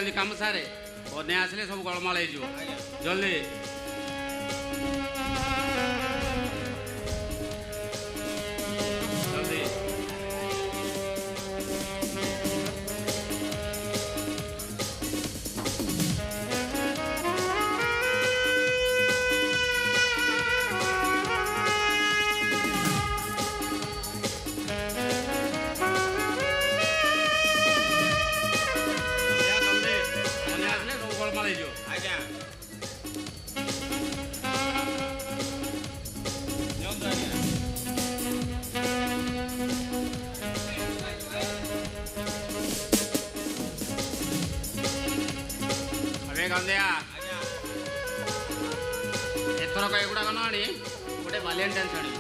जल्दी काम सारे बने आसले सब गलमाल हो जल्दी जल्दी एथर कई गुड़ा कन आनी गोटे बालिएंटेन्स आनी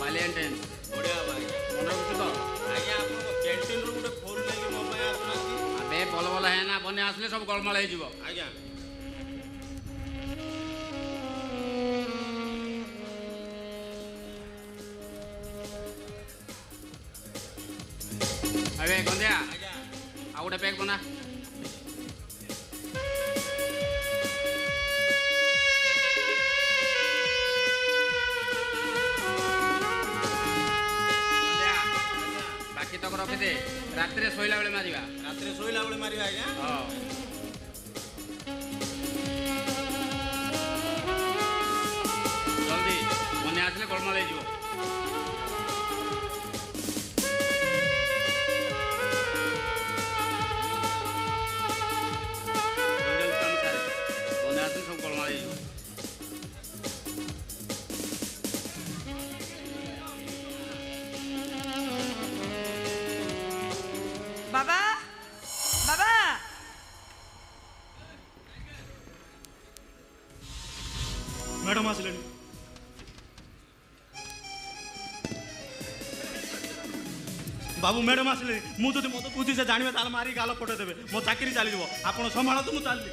बालिएंटेन्स बढ़िया भाई मन रखु तो आज्ञा आप कैंटीन रू गोटे फूल लेके मो पे आसना अबे भल भल है ना बने आसले सब गलमाल हो आज्ञा अबे गंदिया आज्ञा आ गोटे पैक बना बाकी तक रखी दे रात शोला बेले मारिबा रात शोला बेले मारिबा आज्ञा हाँ जल्दी बने आसले गलमाल हो सब गलमाल हो बाबा बाबा मैडम आसले बाबू मैडम आसले मुझे मत बुझी से जानवे ताल मारी गाल पटे देवे मो चाकरी चली आप संभाल तो मुझे चलि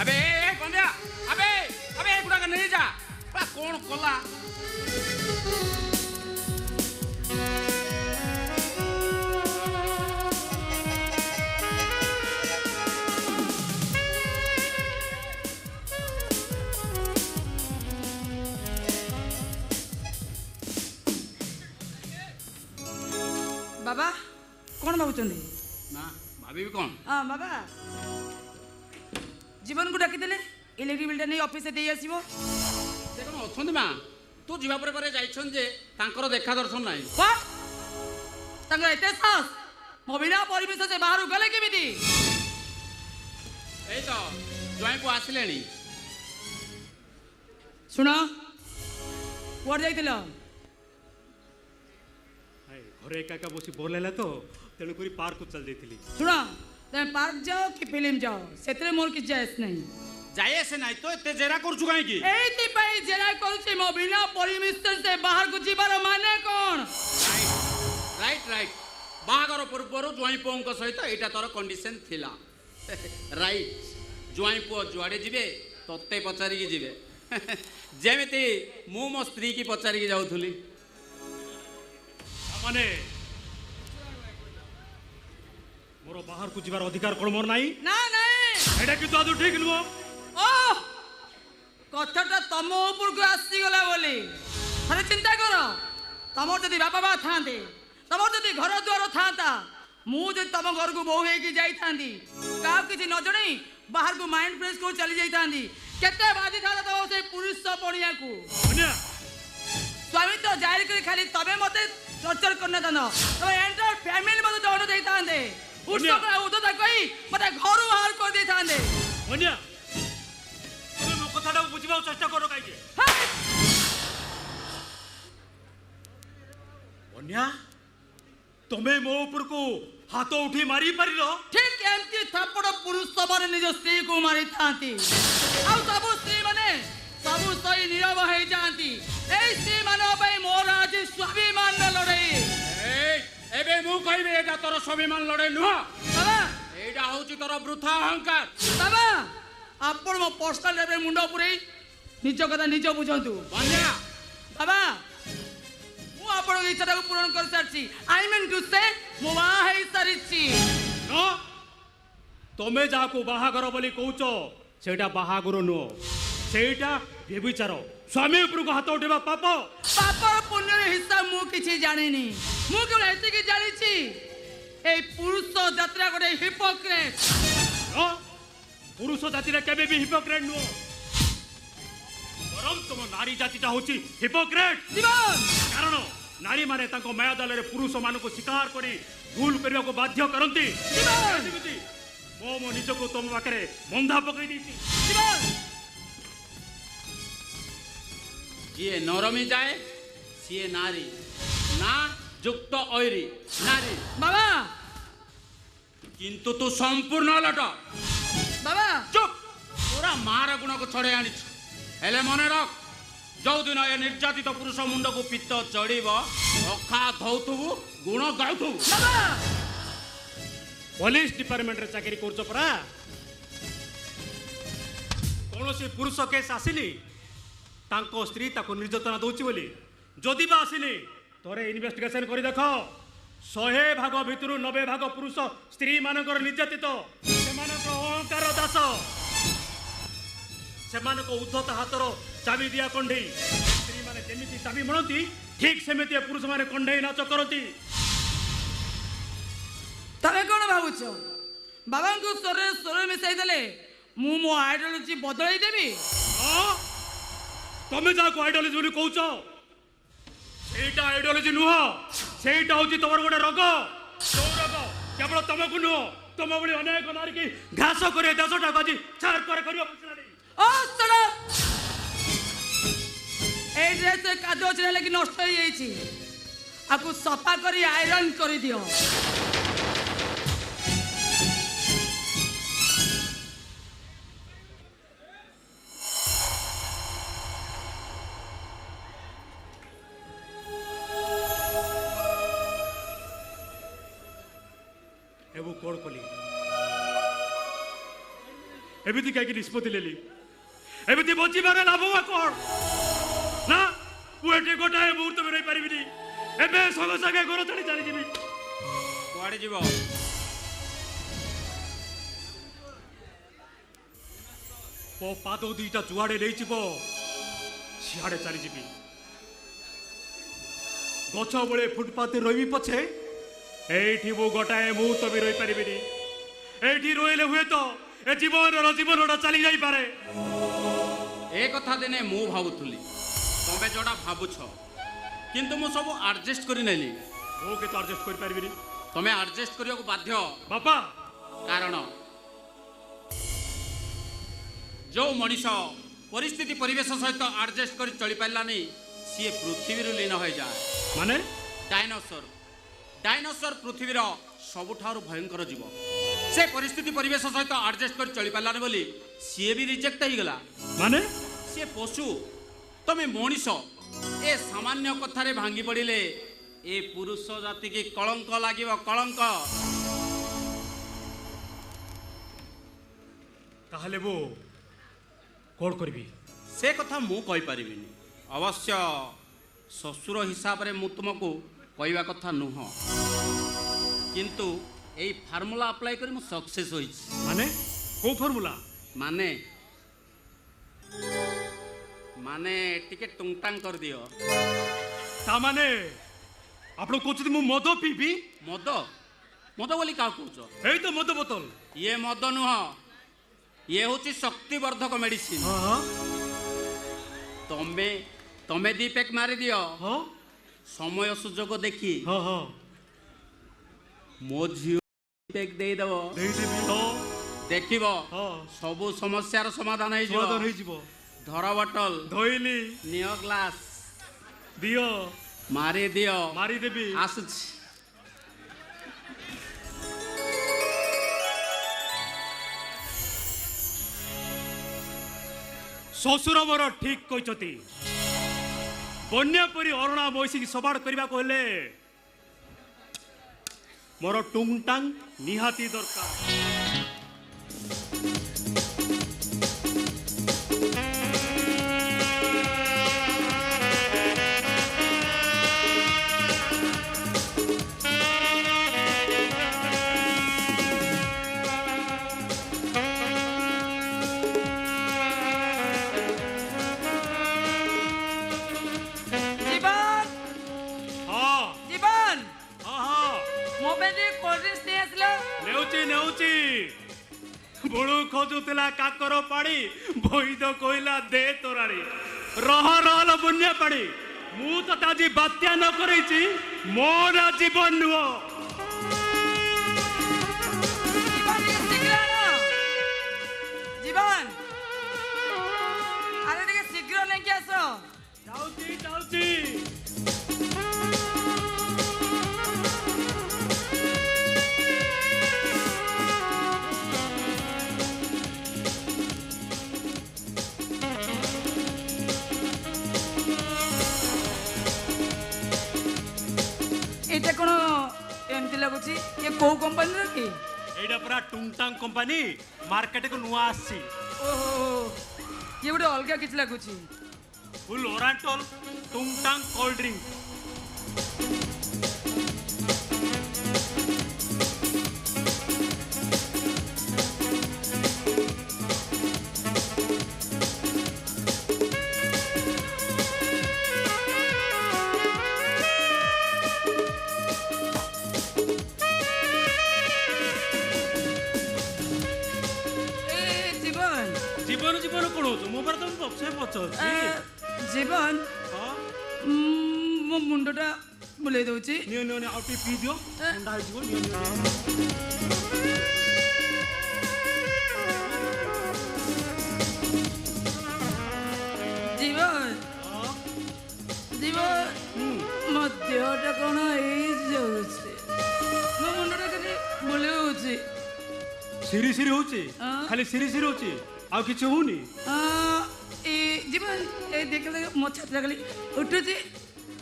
अबे गंदिया अबे अबे गुड़ा नहीं जा कौन कला बाबा कौन भावुं ना भाभी कौन हाँ बाबा जीवन को डाकी देले इलेक्ट्रिक बिल नहीं ऑफिस दे आसीबो से कौन अच्छा माँ तू जीवा पर जाइछन जे तांकर देखा दर्शन नहीं व्हाट तंगर एते साहस मो बिना परिवेश से बाहर गले केमिति ए तो ज्वाई को आसिलेनी सुना कुआर जाइतिलो घरे एका एका बसी बोर लागला तो तेणुक पार्क को चल जाइली सुना तुम पार्क जाओ कि फिल्म जाओ से मोर किछ जायस नहीं जाए से नहीं तो एते जेरा करछु काहे की एति पई जेरा करूछि मो बिना परमिशन से बाहर को जीवार माने कोन राइट राइट बाहागर पूर्व ज्वाई पुओं सहित एटा तोर कंडीशन थिला राइट ज्वाई पुओ जुआड़े जीवे तत्ते पचारिकी जीवे जेमिति मु मो स्त्री की पचारिकी जाउथुली माने मोर बाहर को जीवार अधिकार कोन मोर नाही ना नहीं एटा कि तो ठीक नुओ ओ कथाटा तम ऊपर को आसी गला बोली अरे चिंता करो तमर जदि बापा बा थांते तमर जदि घर द्वार थांता मु जदि तम घर को बहु हेकी जाई थांदी का किछि न जणी बाहर को माइंड फ्रेश को चली जाई थांदी केते बाधी था तो से पुरुष पड़िया को अन्या स्वामी तो जाहिर कर खाली तबे मते टॉर्चर करना दानो तो एंटायर फैमिली मते दौड़ दे थांदे उठो का उठो कई मते घर बाहर कर दे थांदे अन्या तुम मो कथाटा बुझिबा चेष्टा करो काई अन्या तुम्हें मो ऊपर को हाथ उठी मारी पारिलो ठीक एमती थप्पड़ पुरुष माने निज स्त्री को मारी थांती आ सब स्त्री माने सब सही नीरव हो जाती ए स्त्री मानो भाई मोर आज स्वाभिमान लड़ाई एबे मु कहबे एटा तोर स्वाभिमान लड़ाई नुह बाबा एटा होची तोर वृथा अहंकार बाबा आपण मो पर्सनल लेवल मुंडो पुरै निज कथा निज बुझंतु बन्या बाबा मु आपण इच्छा को पूर्ण कर सारछि आई मीन टू से मो बा है सारिछि नो ତମେ ଯାହାକୁ ବାହାଘର ବୋଲି କହୁଛ ସେଇଟା ବାହାଘର ନୁହଁ, ସେଇଟା ବ୍ୟଭିଚାର। ସ୍ୱାମୀ ଉପରକୁ ହାତ ଉଠେଇବା ପାପ। ପାପର ପୁଣ୍ୟର ହିସାବ ମୁଁ କିଛି ଜାଣିନି। ମୁଁ କେବଳ ଏତିକି ଜାଣିଛି এই পুরুষ যাত্রা গোটে হিপোক্রেট। পুরুষ জাতিটা কেবে বি হিপোক্রেট নুহ, বরং তোম নারী জাতিটা হচ্ছে হিপোক্রেট। জীবন কারণ নারী মানে তাঙ্ক মায়াজালের পুরুষ মানুষ শিকার করে ভুল করিବାକୁ বাধ্য করନ୍ତି। ମୁଁ ନିଜକୁ ତମ ପାଖରେ ବନ୍ଧା ପକାଇ ଦେଇଛି। ଯିଏ ନରମି ଯାଏ ସିଏ ନାରୀ, ନା ଯୁକ୍ତ ଐରୀ ନାରୀ। বাবা କିନ୍ତୁ ତୁ ସମ୍ପୂର୍ଣ୍ଣ ଅଲଟ। বাবা ଚୁପ୍, ପୁରା ମାର ଗୁଣକୁ ଛଡ଼େଇ ଆଣିଛୁ। ହେଲେ ମନେ ରଖ, ଯୋଉଦିନ ଏ ନିର୍ଯାତିତ ପୁରୁଷ ମୁଣ୍ଡକୁ ପିତ୍ତ ଚଢ଼ିବ, ଅଖା ଧଉଥିବୁ, ଗୁଣ ଗାଉଥିବୁ। বাবা পুলিশ ডিপার্টমেন্টরে চাকরি করছ পরা। কৌশি পুরুষ কেস আসিনি তাঙ্ক স্ত্রী তাকে নির্যাতনা দৌছি বলি, যদি বা আসিনি তোরে ইনভেস্টিগেশন করে দেখ 100 ভাগ ভিতর 90 ভাগ পুরুষ স্ত্রী মানকর নির্যাতিত, সেমানক অহংকার দাস, সেমানক উদ্ধত হাতর চাবি দিয়া কণ্ঠেই। স্ত্রী মানে যেমিতি চাবি মণতি ঠিক সেমিতি পুরুষ মানে কণ্ঠেই নাচ করতি। তুমি কোন ভাবুছ বাবাঙ্কু স্বরে স্বরে মিশাই দেলে মু মো আইডিওলজি বদলাই দেবি? তুমি যাকে আইডিওলজি বলি কৌছ সেইটা আইডিওলজি নুহ, সেইটা হচ্ছে তোমার গোটে রোগ। ଯେଉଁ ରୋଗ କେବଳ ତମକୁ ନୁହଁ, ତମ ଭଳି ଅନେକ ନାରୀ କି ଘାସ କରି ଦେଶଟାକୁ ଆଜି ଛାର କରି କରିବା ବସିଲାଣି। ও শট আপ! এই ড্রেস কাদো চলে লাগি নষ্ট হয়ে যাইছি, আকু সফা করি আয়রন করে দিও। ଏବୁ କଣ କଲି, ଏମିତି କାହିଁକି ନିଷ୍ପତ୍ତି ନେଲି? ଏମିତି ବଞ୍ଚିବାର ଲାଭ କଣ? ନା ମୁଁ ଏଠି ଗୋଟାଏ ମୁହୂର୍ତ୍ତ ବି ରହିପାରିବିନି। ଏବେ ସଙ୍ଗେ ସଙ୍ଗେ ଘର ଛାଡ଼ି ଚାଲିଯିବି। କୁଆଡ଼େ ଯିବ? ମୋ ପାଦ ଦୁଇଟା ଯୁଆଡ଼େ ନେଇଯିବ ସିଆଡ଼େ ଚାଲିଯିବି। ଗଛ ବଳେ ଫୁଟପାଥରେ ରହିବି ପଛେ এইটি মু গোটাଏ মুহূর্ত ବି ରହିପାରିବିନି। এইটি রইলে ହୁଏତ ଏ ଜୀବନଟା ଚାଲି ଯାଇପାରେ। ଏ କଥା ଦିନେ ମୁଁ ଭାବୁଥିଲି, ତମେ ଯୋଉଟା ଭାବୁଛ, କିନ୍ତୁ ମୁଁ ସବୁ ଆଡଜଷ୍ଟ କରି ନେଲି। ମୁଁ କେତେ ଆଡଜଷ୍ଟ କରିପାରିବିନି। ତମେ ଆଡଜଷ୍ଟ କରିବାକୁ ବାଧ୍ୟ। ବାପା, କାରଣ ଯୋଉ ମଣିଷ ପରିସ୍ଥିତି ପରିବେଶ ସହିତ ଆଡଜଷ୍ଟ କରି ଚଳିପାରିଲାନି ସିଏ ପୃଥିବୀରୁ ଲୀନ ହୋଇଯାଏ। ମାନେ ଡାଇନୋସର। ডাইনোসর পৃথিবীর ସବୁଠାରୁ ଭୟଙ୍କର ଜୀବ। ସେ ପରିସ୍ଥିତି ପରିବେଶ ସହିତ ଆଡଜଷ୍ଟ କରି ଚଳିପାରିଲାନି ବୋଲି ସିଏ ବି ରିଜେକ୍ଟ ହେଇଗଲା। ମାନେ ସିଏ ପଶୁ, ତମେ ମଣିଷ। ଏ ସାମାନ୍ୟ କଥାରେ ଭାଙ୍ଗି ପଡ଼ିଲେ ଏ ପୁରୁଷ ଜାତିକି କଳଙ୍କ ଲାଗିବ, କଳଙ୍କ। ତାହେଲେ ମୁଁ କଣ କରିବି? ସେ କଥା ମୁଁ କହିପାରିବିନି। ଅବଶ୍ୟ ଶ୍ୱଶୁର ହିସାବରେ ମୁଁ ତୁମକୁ କହିବା କଥା ନୁହଁ, କିନ୍ତୁ এই ଫର୍ମୁଲା ଆପ୍ଲାଏ କରି ମୁଁ ସକ୍ସେସ୍ ହୋଇଛି। ମାନେ କୋଉ ଫର୍ମୁଲା? ମାନେ ମାନେ ଟିକେ ଟୁଙ୍ଗଟାଙ୍ଗ କରିଦିଅ। ତା ମାନେ ଆପଣ କହୁଛନ୍ତି ମୁଁ ମଦ ପିଇବି? ମଦ? ମଦ ବୋଲି କାହାକୁ କହୁଛ? ଏଇ ତ ମଦ ବୋତଲ। ଇଏ ମଦ ନୁହଁ, ଇଏ ହେଉଛି ଶକ୍ତିବର୍ଦ୍ଧକ ମେଡିସିନ। ହଁ ତମେ ତମେ 2 ପ୍ୟାକ୍ ମାରିଦିଅ। ହଁ ସମୟ ସୁଯୋଗ ଦେଖି ହଁ ହଁ ମୋ ଝିଅ ପ୍ୟାକ୍ ଦେଇଦେବ। ଦେଇଦେବି। ହଁ ଦେଖିବ ହଁ ସବୁ ସମସ୍ୟାର ସମାଧାନ ସମାଧାନ ହେଇଯିବ। ହେଇଯିବ। ଧର ବଟଲ, ଧୋଇଲି, ନିଅ ଗ୍ଲାସ, ଦିଅ, ମାରି ଦିଅ। ମାରିଦେବି। ଆସୁଛି। ଶ୍ୱଶୁର ମୋର ଠିକ କହିଛନ୍ତି। ବନ୍ୟା ପରି ଅରଣା ମଇଁଷିକି ସବାଡ଼ କରିବାକୁ ହେଲେ ମୋର ଟୁଙ୍ଗଟାଙ୍ଗ ନିହାତି ଦରକାର। ନେଉଛି ବୁଳୁ ଖୋଜୁଥିଲା କାକର ପାଣି ବୈଦ କହିଲା ଦେ ତୋରାଣି ରହ ରହଲ ବନ୍ୟା ପାଣି ମୁଁ ତତେ ଆଜି ବାତ୍ୟା ନ କରେଇଛି ମୋର ଜୀବନ ନୁହଁ ଜୀବନ ଆରେ ଟିକେ ଶୀଘ୍ର ନେଇକି ଆସ ଯାଉଛି ଯାଉଛି ଏଇଟା କ'ଣ ଏମିତି ଲାଗୁଛି ଏ କୋଉ କମ୍ପାନୀର କି ଏଇଟା ପୁରା ଟୁଙ୍ଗଟାଙ୍ଗ କମ୍ପାନୀ ମାର୍କେଟକୁ ନୂଆ ଆସିଛି ଓହୋ ଇଏ ଗୋଟେ ଅଲଗା କିଛି ଲାଗୁଛି ଫୁଲ୍ ଓରାଣ୍ଟଲ ଟୁଙ୍ଗଟାଙ୍ଗ କୋଲ୍ଡ ଡ୍ରିଙ୍କ ଜୀବନ ଜୀବନ କ'ଣ ହଉଛୁ ମୋ ପରେ ତମେ ପଛେ ପଚାରୁଛି ଜୀବନ ମୋ ମୁଣ୍ଡଟା ବୁଲେଇ ଦଉଛି ନିଅ ନିଅ ନିଅ ଆଉ ଟିକେ ପିଇ ଦିଅ ଥଣ୍ଡା ହେଇଯିବ ନିଅ ନିଅ ଜୀବନ ଜୀବନ ମୋ ଦେହଟା କ'ଣ ହେଇଯାଉଛି ମୋ ମୁଣ୍ଡଟା ଖାଲି ବୁଲେଉଛି ସିରି ସିରି ହଉଛି ଖାଲି ସିରି ସିରି ହଉଛି ଆଉ କିଛି ହଉନି ଜୀବନ ଏ ଦେଖିଲେ ମୋ ଛାତିଟା ଖାଲି ଉଠୁଛି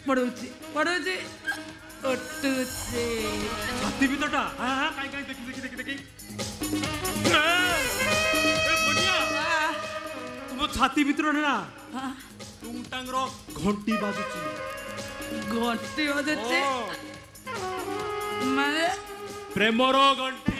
ପଡ଼ଉଛି ପଡ଼ଉଛି ଉଠୁଛି ଛାତି ଭିତରଟା କାଇଁ କାଇଁ ଦେଖି ଦେଖି ଦେଖି ଦେଖି ତୁମ ଛାତି ଭିତରେ ନା ଟୁଙ୍ଗଟାଙ୍ଗର ଘଣ୍ଟି ବାଜୁଛି ଘଣ୍ଟି ବଜୁଛି ମାନେ ପ୍ରେମର ଘଣ୍ଟି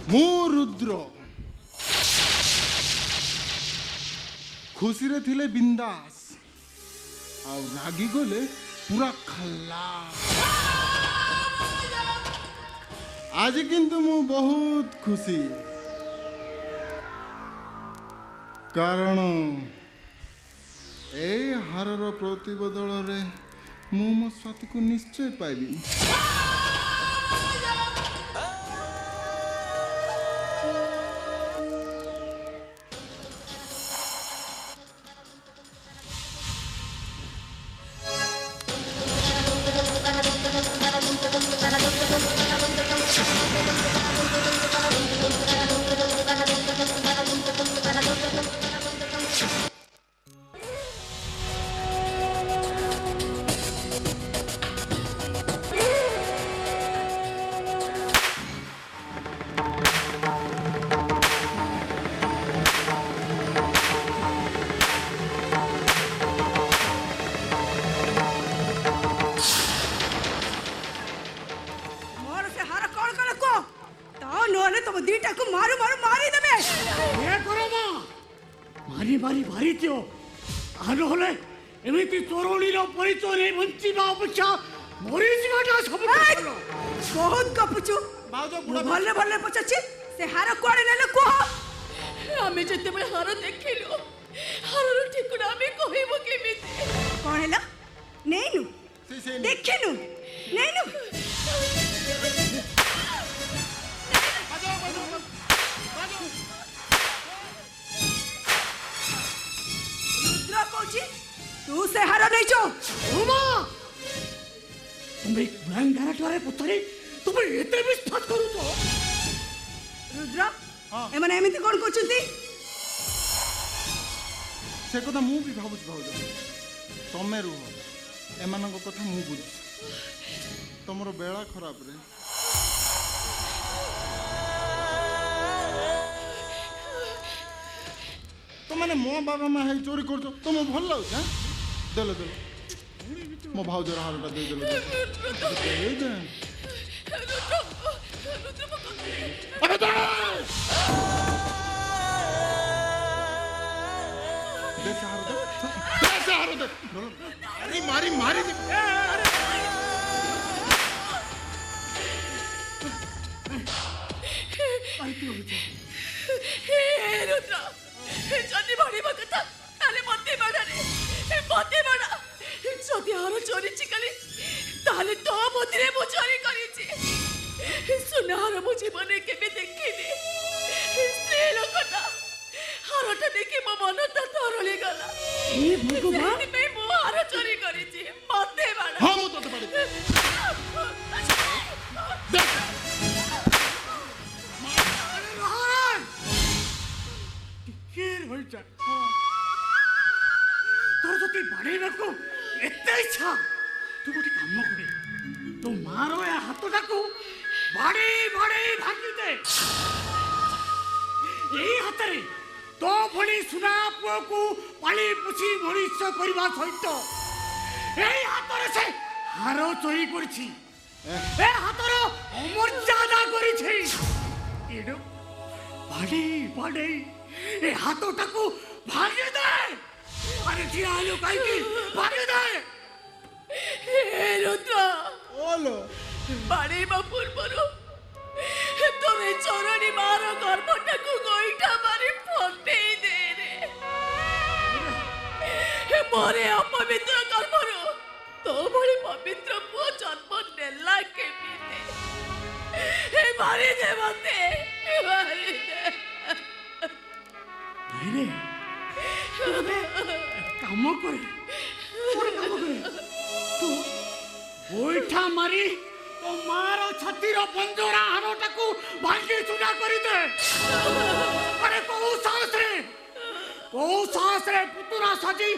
ମୁଁ ରୁଦ୍ର ଖୁସିରେ ଥିଲେ ବିନ୍ଦାସ ଆଉ ରାଗି ଗଲେ ପୁରା ଖଲ୍ଲାସ ଆଜି କିନ୍ତୁ ମୁଁ ବହୁତ ଖୁସି କାରଣ ଏଇ ହାରର ପ୍ରତିବଦଳରେ ମୁଁ ମୋ ସ୍ୱାତୀକୁ ନିଶ୍ଚୟ ପାଇବି ମାରି ମାରି ଭାରି ଦିଅ ନହେଲେ ଏମିତି ଚୋରଣୀର ପରିଚୟ ନେଇ ବଞ୍ଚିବା ଅପେକ୍ଷା ମରିଯିବାଟା ସବୁଠୁ ବହୁତ ଗପୁଛୁ ଭଲ ଭଲ ପଚାରୁଛି ସେ ହାର କୁଆଡେ ନେଲେ କୁହ ଆମେ ଯେତେବେଳେ ହାର ଦେଖିଲୁ ହାରର ଠିକଣା ଆମେ କହିବୁ କେମିତି କଣ ହେଲା ନେଇନୁ ଦେଖିନୁ ନେଇନୁ କହୁଛି ତୁ ସେ ହାର ନେଇଛୁ ତୁମେ ଗୁଣାଗାରଠାରେ ପଚାରି ତୁମେ ଏତେ ବିଶ୍ୱାସ କରୁଛ ରୁଦ୍ର ଏମାନେ ଏମିତି କଣ କରୁଛନ୍ତି ସେ କଥା ମୁଁ ବି ଭାବୁଛି ଭାଉଜ ତମେ ରୁହ ଏମାନଙ୍କ କଥା ମୁଁ ବୁଝୁଛି ତମର ବେଳା ଖରାପରେ तुमने मो बाबा माँ है चोरी कर तुम भल लगे हाँ देलो देलो मो भाउजर हारटा दे देलो अरे दे अरे मारी मारी रुद्र যদি মারিবা কথা তাহলে মতে বাড়া রে মতে বাড়া যদি আরো চোরিছি কালি তাহলে তো মতিরে মু চোরি করেছি সুনার মু জীবনে কেবে দেখিনি স্ত্রী লোকটা হারটা দেখে মো মনটা তরলে গলা হে ভগবান মু আরো চোরি করেছি মতে বাড়া हाँ मु तो पड़े देख କିଏ ହୋଇଛ ତୋର ଯଦି ବାଡ଼େଇବାକୁ ଏତେ ଇଚ୍ଛା ତୁ ଗୋଟେ କାମ କରେ ତୋ ମାର ଏ ହାତଟାକୁ ବାଡ଼େଇ ବାଡ଼େଇ ଭାଙ୍ଗିଦେ ଏଇ ହାତରେ ତୋ ଭଳି ସୁନା ପୁଅକୁ ପାଳି ପୋଷି ମଣିଷ କରିବା ସହିତ ଏଇ ହାତରେ ସେ ହାର ଚୋରି କରିଛି ଏ ହାତର ଅମର୍ଯ୍ୟାଦା କରିଛି ଏଡ଼ୁ ବାଡ଼େଇ ବାଡ଼େଇ ए हाथोटाको भागे दे अरे जी आलो काई की भागे दे হে রুদ্র ओलो বাড়ি বা পূর্বরু তোরে চরণী মার গর্ভটাকু গইঠা মারি ফটেই দে রে মরে অপবিত্র গর্ভরু তো ভଳି পবিত্র পুଅ জন্ম নেলা কেমিতে মারি দে মতে মারি দে रे काम कर तू गोईठा मारी तो मार छातीर पंजरा हारटाकू भांगी चुना करी दे अरे को साहस रे पुतुरा साजी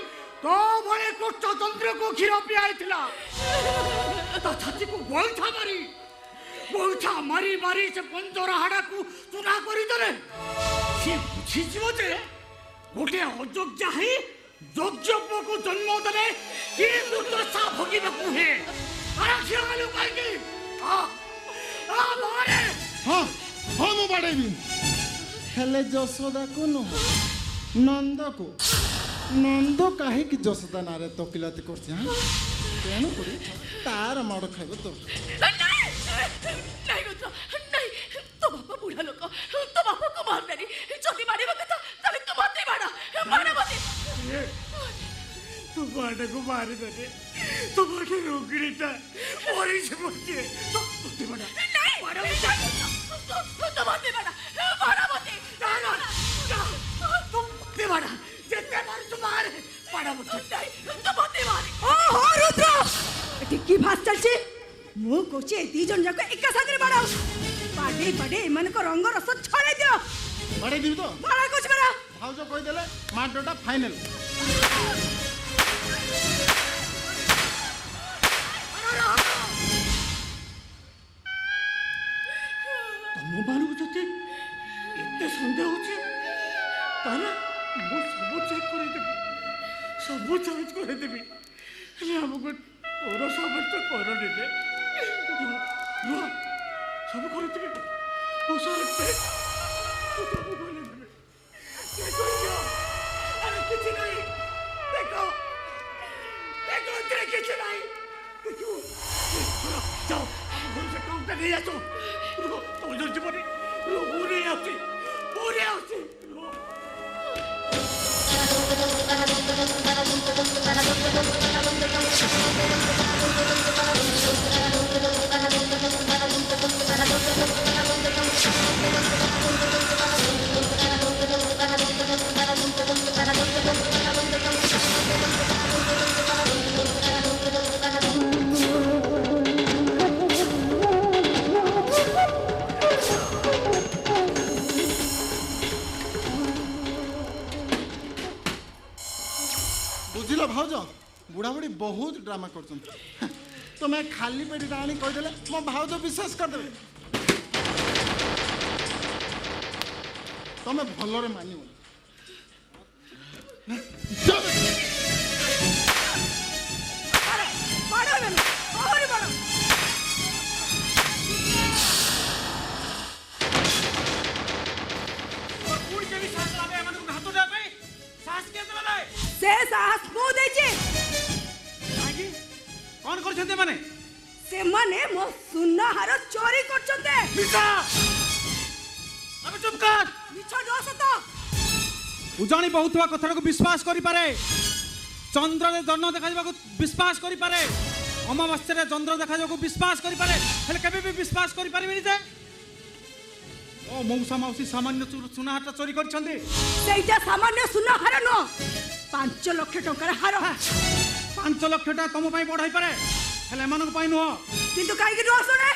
तो भले कृष्ण चंद्र को क्षीर पियाइथिला ता छाती को गोईठा मारी मारी से पंजरा हाड़ाकू चुना करी दे सी बुझीजिव जे गोटे अयोग्य है योग्य पुओ को जन्म देने कि दुर्दशा भोगिबाकू हे अरे ख्यालु काई आ मारे हाँ हाँ मु बाड़ेबी हेले जशोदा को नुह नंद को नंद काहे कि जशोदा नारे तकिलाती करछि हां तेणु करी तार माड़ खाइब तो नहीं रुद्र नहीं तो बापा बुढ़ा लोक तो बापा को मार देनी जल्दी मारे वक्त ताले तो मत मारा मारा मत तू बाटे को मार दे तो बाटे रोगड़ीटा ओरी से बोलते तो मत मारा नहीं मारा तो मत मारा मारा मत तू मत मारा जेते मार तू मार मारा मत नहीं तो मत मारे ओ रुद्र এটি কি ভাস চলছে মু কইছে এই দুইজন যাক একা সাথে বাড়াও বাড়ে বাড়ে এমানক রঙ্গ রস ছড়াই দিও बाड़े दिबी तो বাড়া কইছ বাড়া भाउज कहि देले माडोटा फाइनल तम मानू जति एते संदेह होचे ताले मो सब चेक कर देबी हेले हमको तोर समस्त कर देले सब कर देबी ओ सब चेक सब कर देबी चेक कर दियो अरे कुछ नहीं देखो तेरे कुछ नहीं देखो जाओ हम घर से काम कर नहीं आसो रुको तो जल्दी बोले रुको पूरे आते बुझिल भाउज बुढ़ा बुढ़ी बहुत ड्रामा कर तुम्हें खाली पेटी आनी कहीदेले मो भाउज विश्वास करदे तुम्हें भलरे मानिब କରୁଛନ୍ତି ମାନେ ସେମାନେ ମୋ ସୁନା ହାର ଚୋରି କରୁଛନ୍ତି। ମିଛ ଆମେ ଚୁପ୍ କର ମିଛ ନୁହଁ ସତ। ଉଜାଣି ବହୁଥିବା କଥାଟାକୁ ବିଶ୍ୱାସ କରିପାରେ ଚନ୍ଦ୍ରରେ ଜହ୍ନ ଦେଖାଯିବାକୁ ବିଶ୍ୱାସ କରିପାରେ ଅମାବାସ୍ୟାରେ ଚନ୍ଦ୍ର ଦେଖାଯିବାକୁ ବିଶ୍ୱାସ କରିପାରେ ହେଲେ କେବେ ବି ବିଶ୍ୱାସ କରିପାରିବେନି ଯେ ଓ ମଉସା ମାଉସୀ ସାମାନ୍ୟ ସୁନା ହାରଟା ଚୋରି କରିଛନ୍ତି। ସେଇଟା ସାମାନ୍ୟ ସୁନା ହାର ନୁହଁ, 5 ଲକ୍ଷ ଟଙ୍କାର ହାର। 5 ଲକ୍ଷଟା ତମ ପାଇଁ ବଡ଼ ହେଇପାରେ ହେଲେ ଏମାନଙ୍କ ପାଇଁ ନୁହଁ। କିନ୍ତୁ କାହିଁକି ନୁହଁ ଶୁଣେ?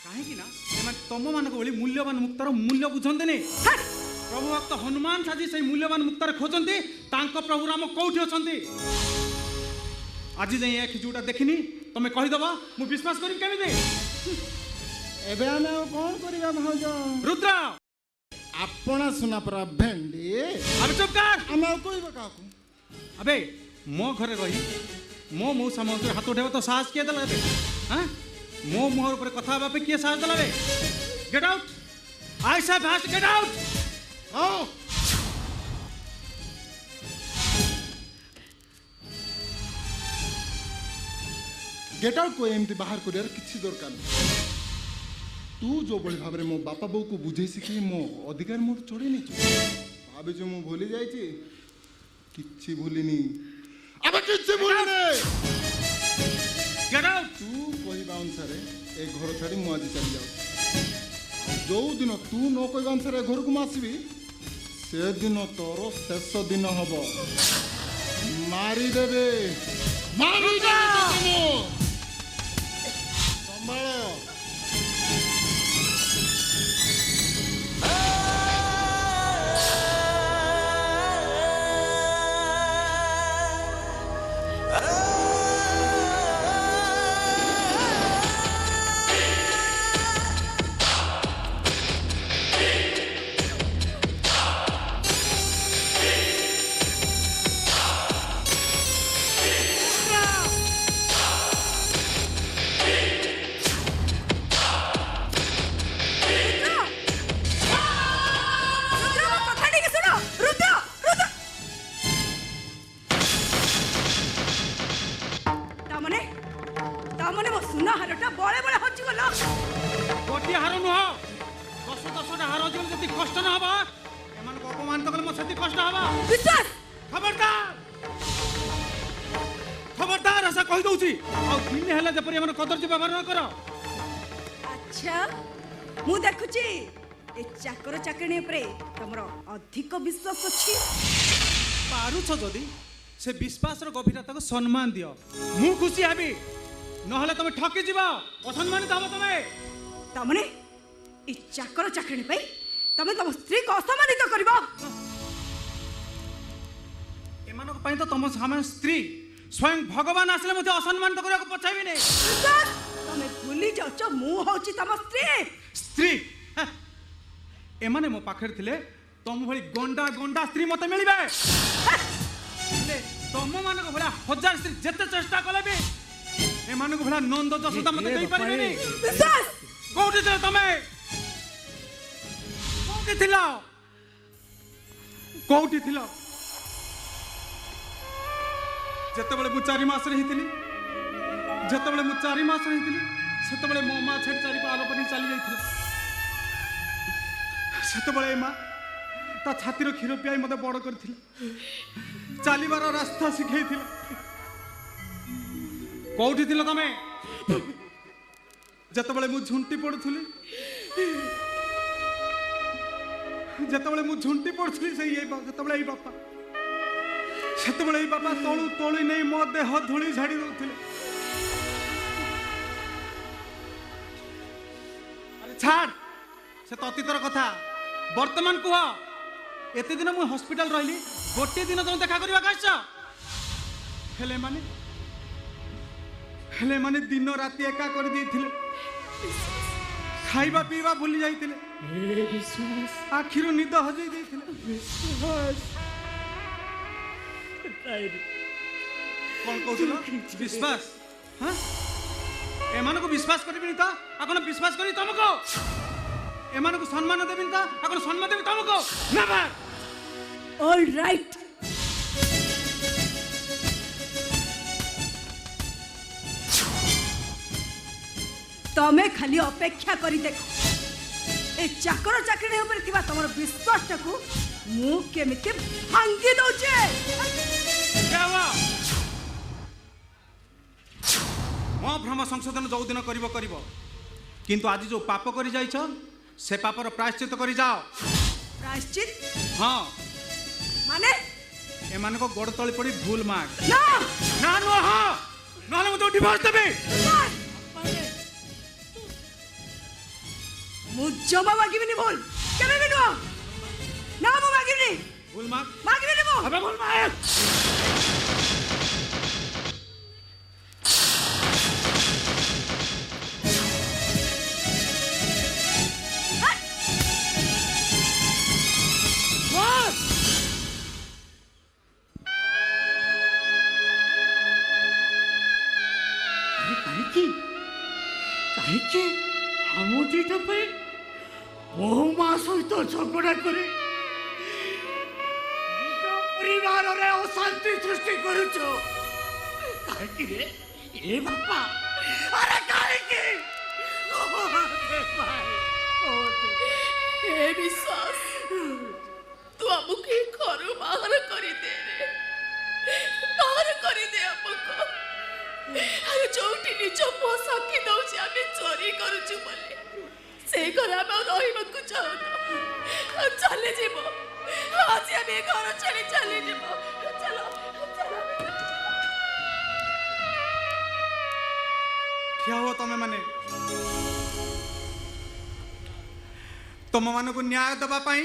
କାହିଁକି ନା ଏମାନେ ତମମାନଙ୍କ ଭଳି ମୂଲ୍ୟବାନ ମୁକ୍ତାର ମୂଲ୍ୟ ବୁଝନ୍ତିନି। ହଟ୍! ପ୍ରଭୁ ଭକ୍ତ ହନୁମାନ ସାଜି ସେଇ ମୂଲ୍ୟବାନ ମୁକ୍ତାର ଖୋଜନ୍ତି ତାଙ୍କ ପ୍ରଭୁ ରାମ କୋଉଠି ଅଛନ୍ତି। ଆଜି ଯାଇ ଏ ଯୋଉଟା ଦେଖିନି ତମେ କହିଦବ ମୁଁ ବିଶ୍ୱାସ କରିବି କେମିତି? ଏବେ ଆମେ ଆଉ କ'ଣ କରିବା ଭାଉଜ? ରୁଦ୍ର ଆପଣ ସୁନା ପରା ଭେଣ୍ଡି। ଆବେ ଚୁପ୍ କର। ଆମେ ଆଉ କହିବା କାହାକୁ? ଆବେ ମୋ ଘରେ ରହି ମୋ ମଉସା ମାଉସୀର ହାତ ଉଠାଇବା ତ ସାହସ କିଏ ଦେଲା ଏବେ? ହଁ ମୋ ମୁହଁ ଉପରେ କଥା ହେବା ପାଇଁ କିଏ ସାହସ ଦେଲା ଏବେ? ଗେଟ୍ ଆଉଟ୍ ଆଇ ସେ ଫାଷ୍ଟ ଗେଟ୍ ଆଉଟ୍। ହଁ ଗେଟ୍ ଆଉଟ୍ କହି ଏମିତି ବାହାର କରିବାର କିଛି ଦରକାର ନାହିଁ। ତୁ ଯୋଉଭଳି ଭାବରେ ମୋ ବାପା ବୋଉକୁ ବୁଝେଇ ଶିଖେଇ ମୋ ଅଧିକାର ମୋର ଚଢ଼େଇ ନେଇଛୁ ଭାବିଛୁ ମୁଁ ଭୁଲି ଯାଇଛି? କିଛି ଭୁଲିନି, ଆବେ କିଛି ଭୁଲିନି। Get out. ତୁ କହିବା ଅନୁସାରେ ଏ ଘର ଛାଡ଼ି ମୁଁ ଆଜି ଚାଲି ଯାଉଛି। ଯୋଉଦିନ ତୁ ନ କହିବା ଅନୁସାରେ ଏ ଘରକୁ ମୁଁ ଆସିବି ସେଦିନ ତୋର ଶେଷ ଦିନ ହବ। ମାରିଦେବେ, ମାରିଦେବେ ତତେ ମୁଁ। ସମ୍ଭାଳ। ରୁଦ୍ର, ମୋ କଥା ଟିକେ ଶୁଣ। ରୁଦ୍ର, ରୁଦ୍ର। ତାମାନେ ମୋ ସୁନା ହାରଟା ବଳେ ବଳେ ହଜିଗଲା। ଗୋଟିଏ ହାର ନୁହଁ 10-10ଟା ହାର ଯିବ ଯଦି କଷ୍ଟ ନ ହବ ଏମାନଙ୍କୁ ଅପମାନିତ କଲେ ମୋ ସେତିକି କଷ୍ଟ ହବ। ବିଶ୍ୱାସ। ଖବରଦାର ଖବରଦାର ଆଶା କହିଦଉଛି ଆଉ ଦିନେ ହେଲେ ଯେପରି ଏମାନେ କଦର୍ଯ୍ୟ ବ୍ୟବହାର ନ କର। ଆଚ୍ଛା, ମୁଁ ଦେଖୁଛି ଏ ଚାକର ଚାକରାଣୀ ଉପରେ ତମର ଅଧିକ ବିଶ୍ୱାସ ଅଛି। ପାରୁଛ ଯଦି ସେ ବିଶ୍ୱାସର ଗଭୀରତାକୁ ସମ୍ମାନ ଦିଅ ମୁଁ ଖୁସି ହେବି ନହେଲେ ତମେ ଠକିଯିବ ଅସମ୍ମାନିତ ହବ ତମେ। ତାମାନେ ଏ ଚାକର ଚାକରାଣୀ ପାଇଁ ତମେ ତମ ସ୍ତ୍ରୀକୁ ଅସମ୍ମାନିତ କରିବ? ଏମାନଙ୍କ ପାଇଁ ତ ତମ ସାମାନ୍ୟ ସ୍ତ୍ରୀ ସ୍ୱୟଂ ଭଗବାନ ଆସିଲେ ମଧ୍ୟ ଅସମ୍ମାନିତ କରିବାକୁ ପଛାଇବିନି। ବିଶ୍ୱାସ, ତମେ ଭୁଲି ଯାଉଛ ମୁଁ ହଉଛି ତମ ସ୍ତ୍ରୀ। ସ୍ତ୍ରୀ ହେ, ଏମାନେ ମୋ ପାଖରେ ଥିଲେ ତମ ଭଳି ଗଣ୍ଡା ଗଣ୍ଡା ସ୍ତ୍ରୀ ମତେ ମିଳିବେ ହେଲେ ତମମାନଙ୍କ ଭଳିଆ 1000 ସ୍ତ୍ରୀ ଯେତେ ଚେଷ୍ଟା କଲେ ବି ଏମାନଙ୍କ ଭଳିଆ ନନ୍ଦ ଯଶୋଦା ମତେ ଦେଇପାରିବେନି। ବିଶ୍ୱାସ, କୋଉଠି ଥିଲ ତମେ? କୋଉଠି ଥିଲ? କୋଉଠି ଥିଲ ଯେତେବେଳେ ମୁଁ 4 ମାସରେ ହେଇଥିଲି? ଯେତେବେଳେ ମୁଁ 4 ମାସରେ ହେଇଥିଲି ସେତେବେଳେ ମୋ ମା ଛାଡ଼ି 4 ପାହାଲ ପରି ଚାଲି ଯାଇଥିଲା। ସେତେବେଳେ ଏ ମା ତା ଛାତିର କ୍ଷୀର ପିଆଇ ମୋତେ ବଡ଼ କରିଥିଲା, ଚାଲିବାର ରାସ୍ତା ଶିଖେଇଥିଲା। କୋଉଠି ଥିଲ ତମେ ଯେତେବେଳେ ମୁଁ ଝୁଣ୍ଟି ପଡୁଥିଲି? ଯେତେବେଳେ ମୁଁ ଝୁଣ୍ଟି ପଡୁଥିଲି ସେତେବେଳେ ଏଇ ବାପା ତଳୁ ତୋଳି ନେଇ ମୋ ଦେହ ଧୂଳି ଝାଡ଼ି ଦଉଥିଲେ। ଆରେ ଛାଡ ସେ ତ ଅତୀତର କଥା, ବର୍ତ୍ତମାନ କୁହ ଏତେ ଦିନ ମୁଁ ହସ୍ପିଟାଲ ରହିଲି ଗୋଟିଏ ଦିନ ତମେ ଦେଖା କରିବାକୁ ଆସିଛ? ହେଲେ ମାନେ ଦିନ ରାତି ଏକା କରିଦେଇଥିଲେ, ଖାଇବା ପିଇବା ଭୁଲି ଯାଇଥିଲେ, ଆଖିରୁ ନିଦ ହଜେଇ ଦେଇଥିଲେ। କଣ କହୁଥିଲ? ବିଶ୍ୱାସ? ହଁ ଏମାନଙ୍କୁ ବିଶ୍ୱାସ କରିବିନି ତ ଆଉ କଣ ବିଶ୍ୱାସ କରିବି ତମକୁ? ଏମାନଙ୍କୁ ସମ୍ମାନ ଦେବିନି ତ ଆଉ କଣ ସମ୍ମାନ ଦେବି ତମକୁ? ନେଭର। All right. तमे खाली अपेक्षा करी देख ए चाकर चाकरी ऊपर थिबा तमर विश्वास टाकू मु केमिति भांगी दउचे मो भ्रम संशोधन जो दिन करिब किंतु आज जो पाप करि जाइछ से पापर प्रायश्चित करि जाओ। प्रायश्चित हाँ माने एमान को गोड़ तली पड़ी भूल माग ना ना नो हाँ नहले मु तो डिवोर्स देबे। मु जमा मागिबिनी बोल केबे भी नो ना मु मागिबिनी भूल माग मागिबिनी मु अबे भूल माग କାହିଁକି ଆମ ଦୁଇଟା ପାଇଁ ବହୁ ମା ସହିତ ଝଗଡ଼ା କରି ନିଜ ପରିବାରରେ ଅଶାନ୍ତି ସୃଷ୍ଟି କରୁଛ କାହିଁକି ରେ ଏ ବାପା ଆରେ କାହିଁକି हे विश्वास तू हमको घर बाहर कर दे रे बाहर कर दे हमको अरे जोटी निज पुआ साक्षी दौचे आम चोरी करुचु बोले से घर आम रही चाहूना चले जीव आज आम घर छाड़ी चले जीव चलो क्या हुआ तमे माने तुम मान को न्याय दबा पाई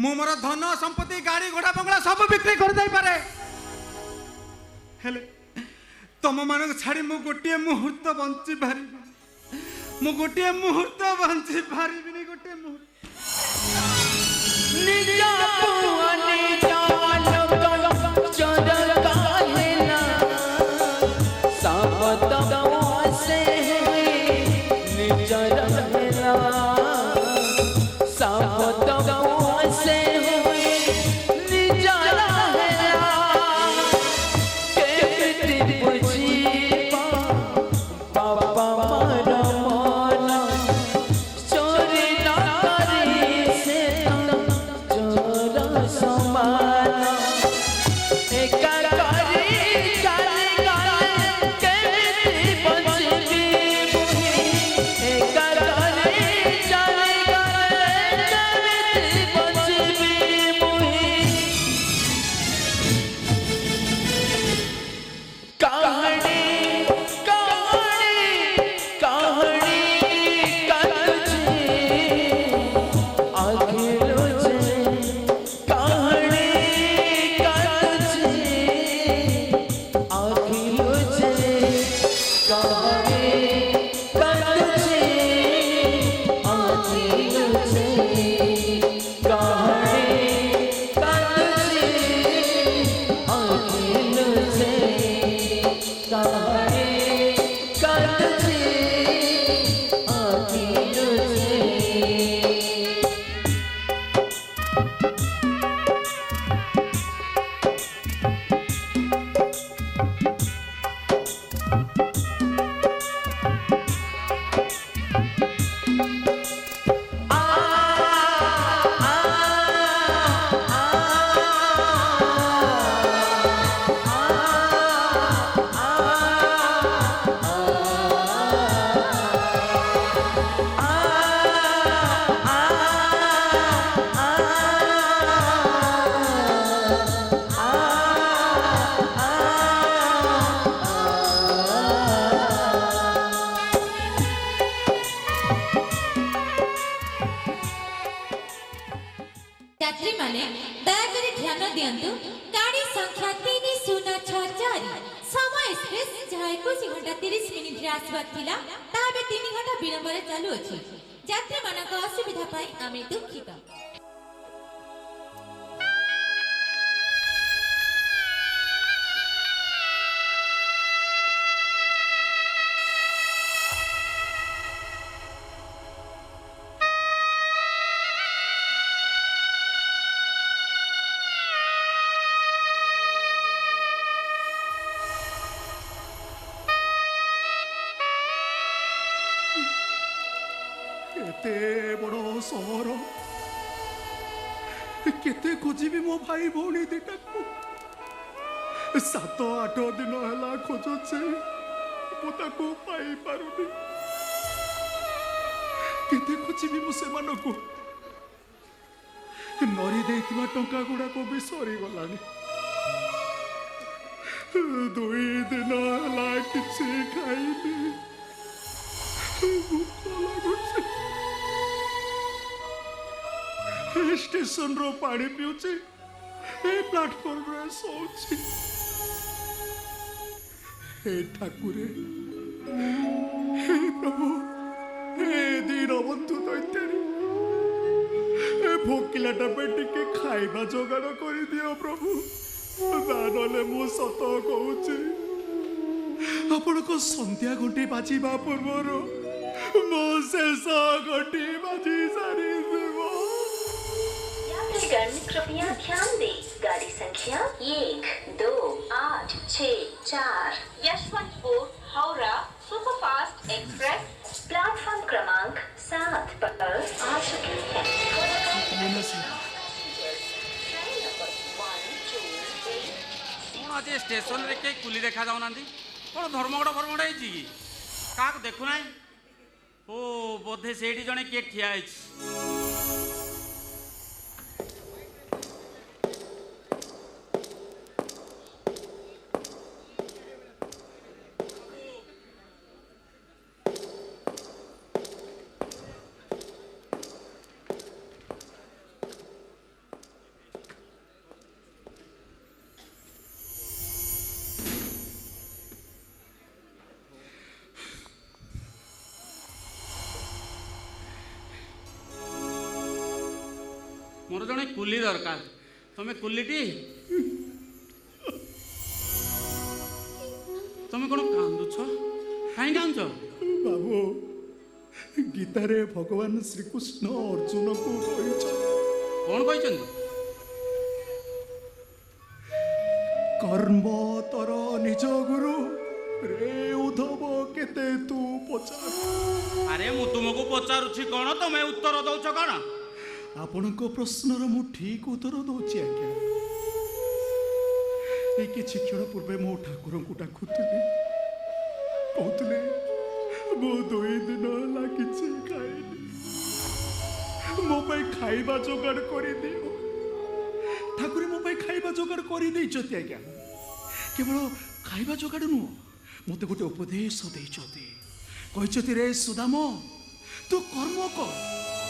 मु मोर धन संपत्ति गाड़ी घोड़ा बंगला सब बिक्री कर दे पारे हेले तुम मान छाड़ी मु गोटे मुहूर्त बंची पारि मु गोटे मुहूर्त बंची पारि नहीं गोटे मुहूर्त निजा पुआ निजा लोग चोर काहेला साबत से निजा रहेला साबत से निजा रहेला केते बुझी बाबा मारा मन चोरी ना करी से चोर समान एका करी चली गले केते बचबी मुही एका करी चली गले केते बचबी मुही कहानी कहानी कहानी अखिलो जे कहानी अखिलो जे कहानी अखिलो जे कहानी अखिलो जे कहानी अखिलो जे यात्री माने दयाकरी ध्यान दियंतु गाड़ी संख्या 3064 समय एक्सप्रेस जहाँ 21 घंटा 30 मिनिट रे आसबार थिला ताबे 3 घंटा विलंब रे चालू अछि यात्री मानक असुविधा पाई आमे दुखित। एते बड़ सहर केते खोजिबी मो भाई भौणी दिटा को 7-8 दिन है खोजुचे मुझे पाई पारुनी केते खोजिबी मु सेमानकु नरी देइथिबा टंका गुड़ाक भी सरी गलानी 2 दिन है किसी खाइनी भूख लगुଛି स्टेशन रो पानी पिउछि ए प्लेटफॉर्म रे सोछि हे ठाकुरे हे प्रभु हे दीन बंधु दैत्यारी ए भोकिलाटा पे टिके खाइबा जोगाड़ कर दियो प्रभु नानले मु सत कहूछि आपण को संध्या घंटी बाजिबा पूर्वर मो शेष घंटी बाजी सारी देबो यात्रीगण कृपया ध्यान दें गाड़ी संख्या 1286 Yesvantpur Howrah superfast express platform क्रमांक 7 पर आ चुकी है। कौन आज स्टेशन रे के कुली देखा जाऊ नांदी कौन धर्मगड़ फर्मगड़ है क्या देखु ना ओ बोधे सेठी जने किए ठिया है मोर जने कुली दरकार तुम्हें कुलीटी तुम्हें कौन कांदुछ कहीं कांदुछ बाबू गीतारे भगवान श्री कृष्ण अर्जुन को कौन कहते कर्म तर निज गुरु रे उद्धव केते तू पचार अरे मु तुमको पचारुछि कौन तुम्हें उत्तर दौच कौन आपणक प्रश्नर मु ठीक उत्तर दौची आज्ञा ये किछि क्षण पूर्वे मो ठाकुर को डाकुतली कहतले मो 2 दिन है किछि खाइनी मो पाई खाइबा जोगाड़ करि दियो ठाकुर मो पाई खाइबा जोगाड़ करि देइछथि आज्ञा केवल खाइबा जोगाड़ नु मते गोटे उपदेश देइछथि कहिछथि रे सुदाम तू कर्म कर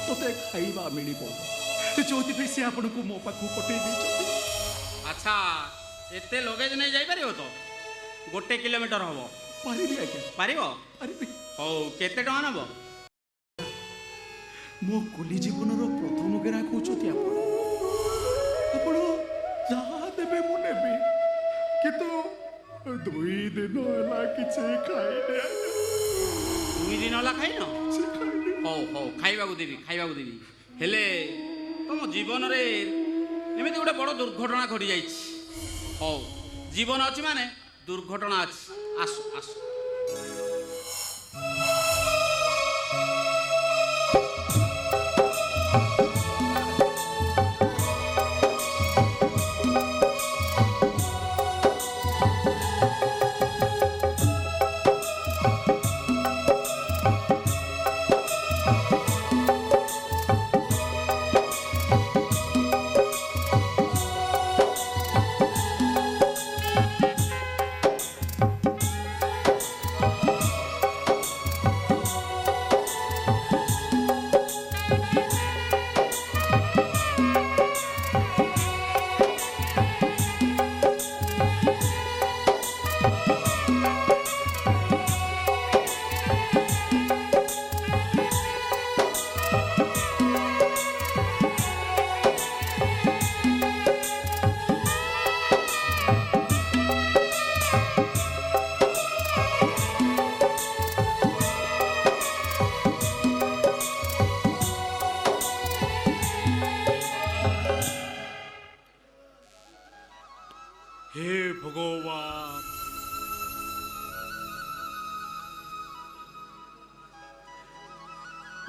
तोते खाइबा मिलिबो जोति पे से आपन को मो पाखु पठे दी अच्छा एते लगेज नहीं जाई परियो तो 1 किलोमीटर हबो पारिबी आके पारिबो पारिबी हो केते टका नबो मो कुली जीवन रो प्रथम गेरा कहउछथि आपन जहा देबे मु नेबी किंतु 2 दिन होला किछि खाइने 2 दिन होला खाइनो हो हो खाइबा को देबी हेले तुम जीवन रे एमती गोटे बड़ दुर्घटना घटी जाइए हो जीवन अच्छी माने दुर्घटना अच्छी आसु आसु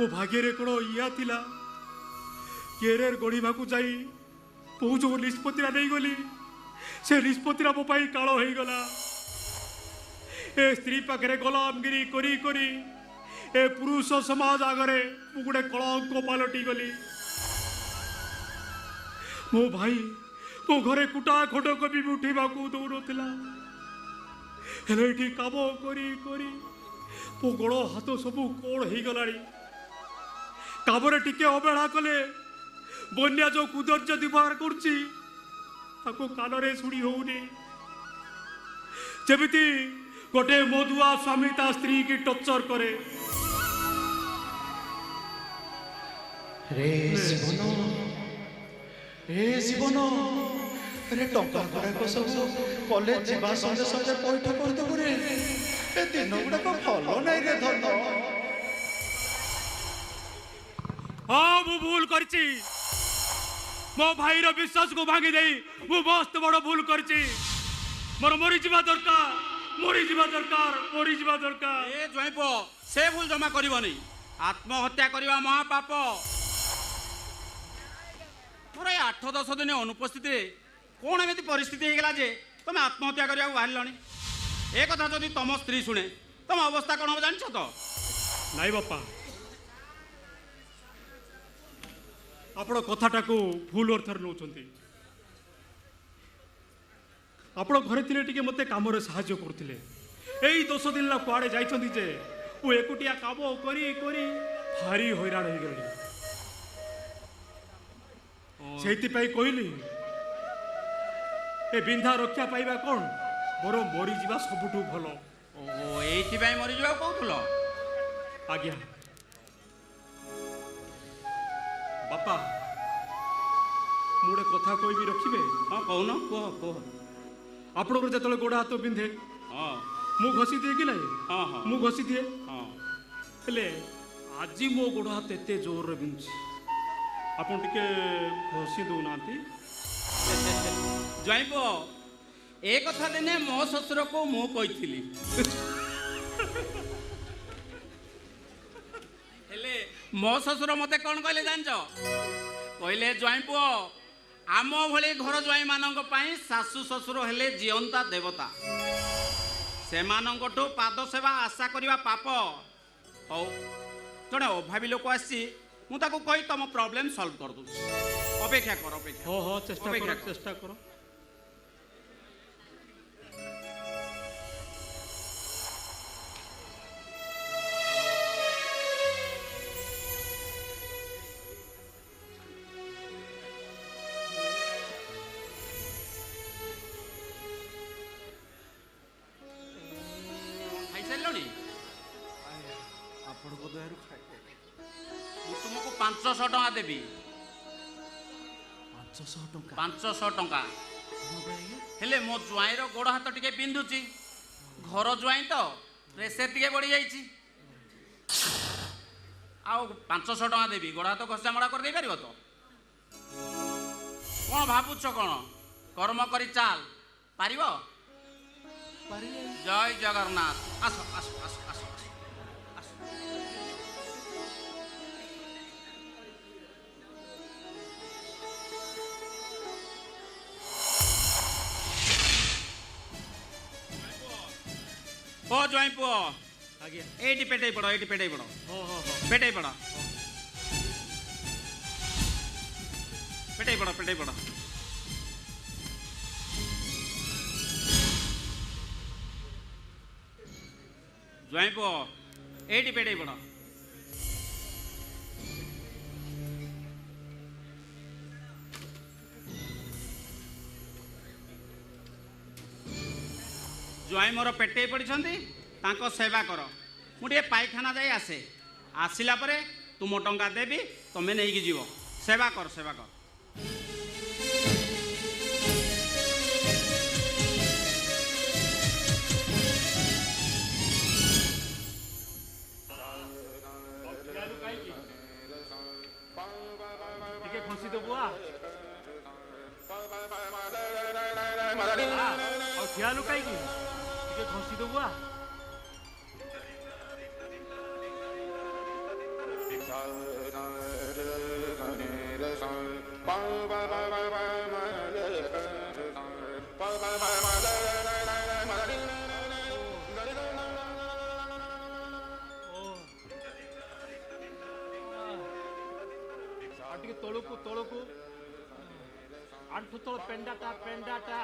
ମୋ ଭାଗ୍ୟରେ କ'ଣ ଇଆ ଥିଲା କ୍ୟାରିୟର ଗଢ଼ିବାକୁ ଯାଇ ମୁଁ ଯେଉଁ ନିଷ୍ପତ୍ତିଟା ନେଇଗଲି ସେ ନିଷ୍ପତ୍ତିଟା ମୋ ପାଇଁ କାଳ ହେଇଗଲା। ଏ ସ୍ତ୍ରୀ ପାଖରେ ଗୋଲାମଗିରି କରି କରି ଏ ପୁରୁଷ ସମାଜ ଆଗରେ ମୁଁ ଗୋଟେ କଳଙ୍କ ପାଲଟି ଗଲି। ମୋ ଭାଇ ମୋ ଘରେ କୁଟା ଖଣ୍ଡକ ବି ଉଠେଇବାକୁ ଦଉନଥିଲା, ହେଲେ ଏଠି କାମ କରି କରି ମୋ ଗୋଡ଼ ହାତ ସବୁ କଣ ହେଇଗଲାଣି। କାମରେ ଟିକେ ଅବହେଳା କଲେ ବନ୍ୟା ଯେଉଁ କୁଦର୍ଯ୍ୟ ବ୍ୟବହାର କରୁଛି ତାକୁ କାନରେ ଶୁଣି ହଉନି। ଯେମିତି ଗୋଟେ ମଦୁଆ ସ୍ୱାମୀ ତା ସ୍ତ୍ରୀ କି ଟର୍ଚର କରେ। ଜୀବନ ରେ ଟଙ୍କା ଗୁଡ଼ାକ ସବୁ କଲେଜ ଯିବା ସଙ୍ଗେ ସଙ୍ଗେ ପଇଠ କରିଦେବୁ ରେ। ଏ ଦିନ ଗୁଡ଼ାକ ଭଲ ନାହିଁ ରେ ଧନ। ହଁ ମୁଁ ଭୁଲ କରିଛି, ମୋ ଭାଇର ବିଶ୍ୱାସକୁ ଭାଙ୍ଗି ଦେଇ ମୁଁ ମସ୍ତ ବଡ଼ ଭୁଲ କରିଛି। ମୋର ମରିଯିବା ଦରକାର, ମରିଯିବା ଦରକାର, ମରିଯିବା ଦରକାର। ଏ ଜ୍ୱାଇଁ ପୁଅ ସେ ଭୁଲ ଜମା କରିବନି। ଆତ୍ମହତ୍ୟା କରିବା ମହାପାପ। ମୋର ଏ 8-10 ଦିନ ଅନୁପସ୍ଥିତିରେ କ'ଣ ଏମିତି ପରିସ୍ଥିତି ହେଇଗଲା ଯେ ତମେ ଆତ୍ମହତ୍ୟା କରିବାକୁ ବାହାରିଲଣି? ଏ କଥା ଯଦି ତମ ସ୍ତ୍ରୀ ଶୁଣେ ତମ ଅବସ୍ଥା କ'ଣ ହେବ ଜାଣିଛ ତ? ନାଇଁ ବାପା, ଆପଣ କଥାଟାକୁ ଭୁଲ ଅର୍ଥରେ ନେଉଛନ୍ତି। ଆପଣ ଘରେ ଥିଲେ ଟିକେ ମୋତେ କାମରେ ସାହାଯ୍ୟ କରୁଥିଲେ। ଏଇ 10 ଦିନ ହେଲା କୁଆଡ଼େ ଯାଇଛନ୍ତି ଯେ ମୁଁ ଏକୁଟିଆ କାମ କରି କରି ଭାରି ହଇରାଣ ହେଇଗଲି। ସେଇଥିପାଇଁ କହିଲି ଏ ବିନ୍ଧା ରକ୍ଷା ପାଇବା କ'ଣ, ମୋର ମରିଯିବା ସବୁଠୁ ଭଲ। ଓହୋ, ଏଇଥିପାଇଁ ମରିଯିବାକୁ କହୁଥିଲ? ଆଜ୍ଞା ବାପା, ମୁଁ ଗୋଟେ କଥା କହିବି, ରଖିବେ? ହଁ କହୁନ, କୁହ କୁହ। ଆପଣଙ୍କର ଯେତେବେଳେ ଗୋଡ଼ ହାତ ବିନ୍ଧେ ହଁ ମୁଁ ଘଷି ଦିଏ କି ନାହିଁ? ହଁ ହଁ ମୁଁ ଘଷି ଦିଏ। ହଁ। ହେଲେ ଆଜି ମୋ ଗୋଡ଼ ହାତ ଏତେ ଜୋରରେ ବିନ୍ଧୁଛି, ଆପଣ ଟିକେ ଘଷି ଦେଉନାହାନ୍ତି? ଜ୍ୱାଇଁ ପୁଅ, ଏ କଥା ଦିନେ ମୋ ଶ୍ୱଶୁରକୁ ମୁଁ କହିଥିଲି। ହେଲେ ମୋ ଶ୍ୱଶୁର ମୋତେ କ'ଣ କହିଲେ ଜାଣିଛ? କହିଲେ ଜ୍ୱାଇଁ ପୁଅ, ଆମ ଭଳି ଘର ଜ୍ୱାଇଁମାନଙ୍କ ପାଇଁ ଶାଶୁ ଶ୍ୱଶୁର ହେଲେ ଜିଅନ୍ତା ଦେବତା। ସେମାନଙ୍କଠୁ ପାଦ ସେବା ଆଶା କରିବା ପାପ। ହଉ, ଜଣେ ଅଭାବୀ ଲୋକ ଆସିଛି, ମୁଁ ତାକୁ କହି ତମ ପ୍ରୋବ୍ଲେମ୍ ସଲ୍ଭ କରିଦେଉଛି। ଅପେକ୍ଷା କର, ଅପେକ୍ଷା। ହଁ ହଁ, ଚେଷ୍ଟା କର, ଅପେକ୍ଷା କର। ଚେଷ୍ଟା କର। ଖାଇସାରିଲଣି? ଆପଣଙ୍କ ଦୟାରୁ ମୁଁ ତୁମକୁ 500 ଟଙ୍କା ଦେବି। 500 ଟଙ୍କା? 500 ଟଙ୍କା। ହେଲେ ମୋ ଜ୍ୱାଇଁର ଗୋଡ଼ ହାତ ଟିକେ ବିନ୍ଧୁଛି, ଘର ଜ୍ୱାଇଁ ତ ପ୍ରେସର ଟିକେ ବଢ଼ିଯାଇଛି। ଆଉ 500 ଟଙ୍କା ଦେବି, ଗୋଡ଼ ହାତ ଘଷାମଡ଼ା କରିଦେଇ ପାରିବ ତ? କ'ଣ ଭାବୁଛ କ'ଣ? କର୍ମ କରି ଚାଲ, ପାରିବ? ଜୟ ଜଗନ୍ନାଥ। ଆସ ଆସ ଆସ ଆସ। ଓ ଜ୍ୱାଇଁ ପୁଅ, ଆଜ୍ଞା ଏଇଠି ପେଟେଇ ପଡ଼, ଏଇଠି ପେଟେଇ ପଡ଼, ହଁ ହଁ ହଁ, ପେଟେଇ ପଡ଼, ପେଟେଇ ପଡ଼, ପେଟେଇ ପଡ଼। ଜ୍ୱାଇଁ ପୁଅ, ଏଇଠି ପେଟେଇ ପଡ଼। ଜ୍ୱାଇଁ ମୋର ପେଟେଇ ପଡ଼ିଛନ୍ତି, ତାଙ୍କ ସେବା କର। ମୁଁ ଟିକେ ପାଇଖାନା ଯାଇ ଆସେ, ଆସିଲା ପରେ ତୁମ ଟଙ୍କା ଦେବି, ତମେ ନେଇକି ଯିବ। ସେବା କର, ସେବା କର। ଟିକେ ଘଷି ଦେବୁ। ଆଉ ଖିଆଲୁ କାହିଁକି? ଟିକେ ଘଷି ଦେବୁ। ଟିକେ ତଳକୁ ତଳକୁ ଆଣ୍ଠୁ ତଳ ପେଣ୍ଡାଟା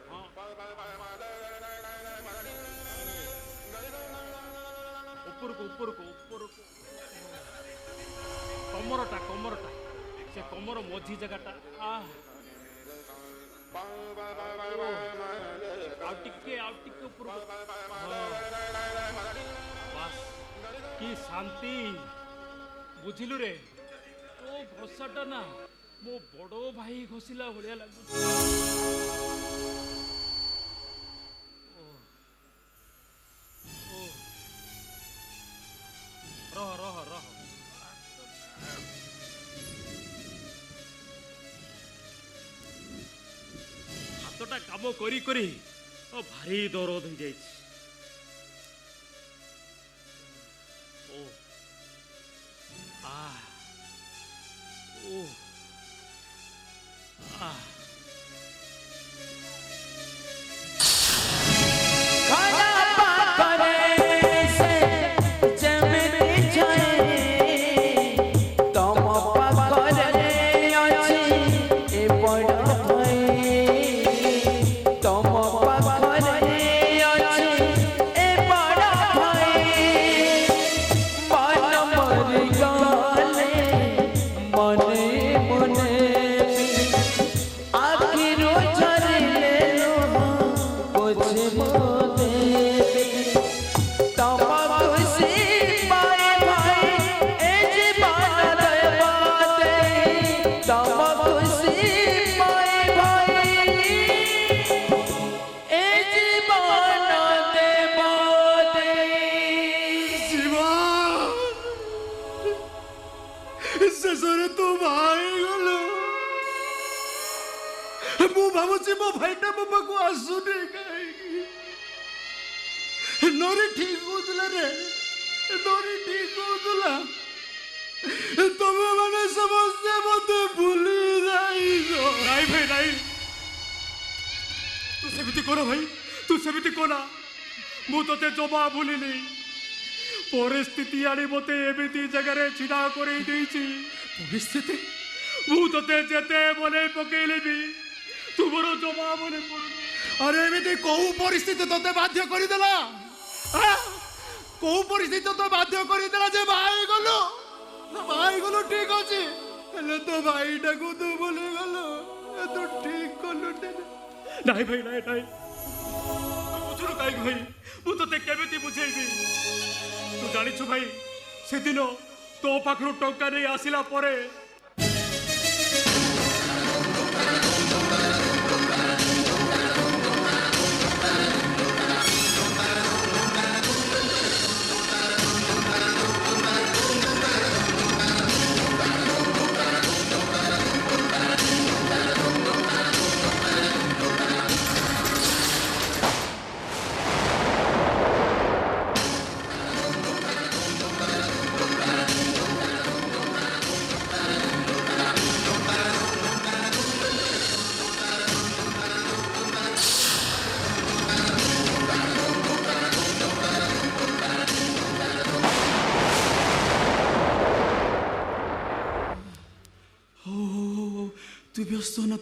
ହଁ ଉପରକୁ କମରଟା ସେ କମର ମଝି ଜାଗାଟା ଆଉ ଟିକେ ଉପରକୁ ବାସ୍ କି ଶାନ୍ତି ବୁଝିଲୁ ରେ ତୋ ଘଷାଟା ନା ମୋ ବଡ଼ ଭାଇ ଘଷିଲା ଭଳିଆ ଲାଗୁଛି ରହ ହାତଟା କାମ କରି ଭାରି ଦରଦ ହେଇଯାଇଛି ଭାବୁଛି ମୋ ଭାଇଟା ମୋ ପାଖକୁ ଆସୁନି କାହିଁକି ନରି ଠିକ କହୁଥିଲା ରେ ନରି ଠିକ କହୁଥିଲା ତମେ ମାନେ ସମସ୍ତେ ମତେ ଭୁଲି ଯାଇଛ ନାଇଁ ଭାଇ ନାଇଁ ତୁ ସେମିତି କର ଭାଇ ତୁ ସେମିତି କର ମୁଁ ତତେ ଜମା ଭୁଲିନି ପରିସ୍ଥିତି ଆଣି ମତେ ଏମିତି ଜାଗାରେ ଛିଡ଼ା କରେଇ ଦେଇଛି ପରିସ୍ଥିତି ମୁଁ ତତେ ଯେତେ ମନେ ପକେଇଲେ ବି ତୁମର ଜମା ମନେ ପଡୁନି ଆରେ ଏମିତି କୋଉ ପରିସ୍ଥିତି ତତେ ବାଧ୍ୟ କରିଦେଲା କୋଉ ପରିସ୍ଥିତି ତତେ ବାଧ୍ୟ କରିଦେଲା ଯେ ବାହା ହେଇଗଲୁ ଠିକ ଅଛି ହେଲେ ତୋ ଭାଇଟାକୁ ତୁ ଭୁଲିଗଲୁ ତୁ ଠିକ କଲୁ ନାଇଁ ଭାଇ ନାଇଁ ବୁଝୁନୁ କାହିଁକି ଭାଇ ମୁଁ ତତେ କେମିତି ବୁଝେଇବି ତୁ ଜାଣିଛୁ ଭାଇ ସେଦିନ ତୋ ପାଖରୁ ଟଙ୍କା ନେଇ ଆସିଲା ପରେ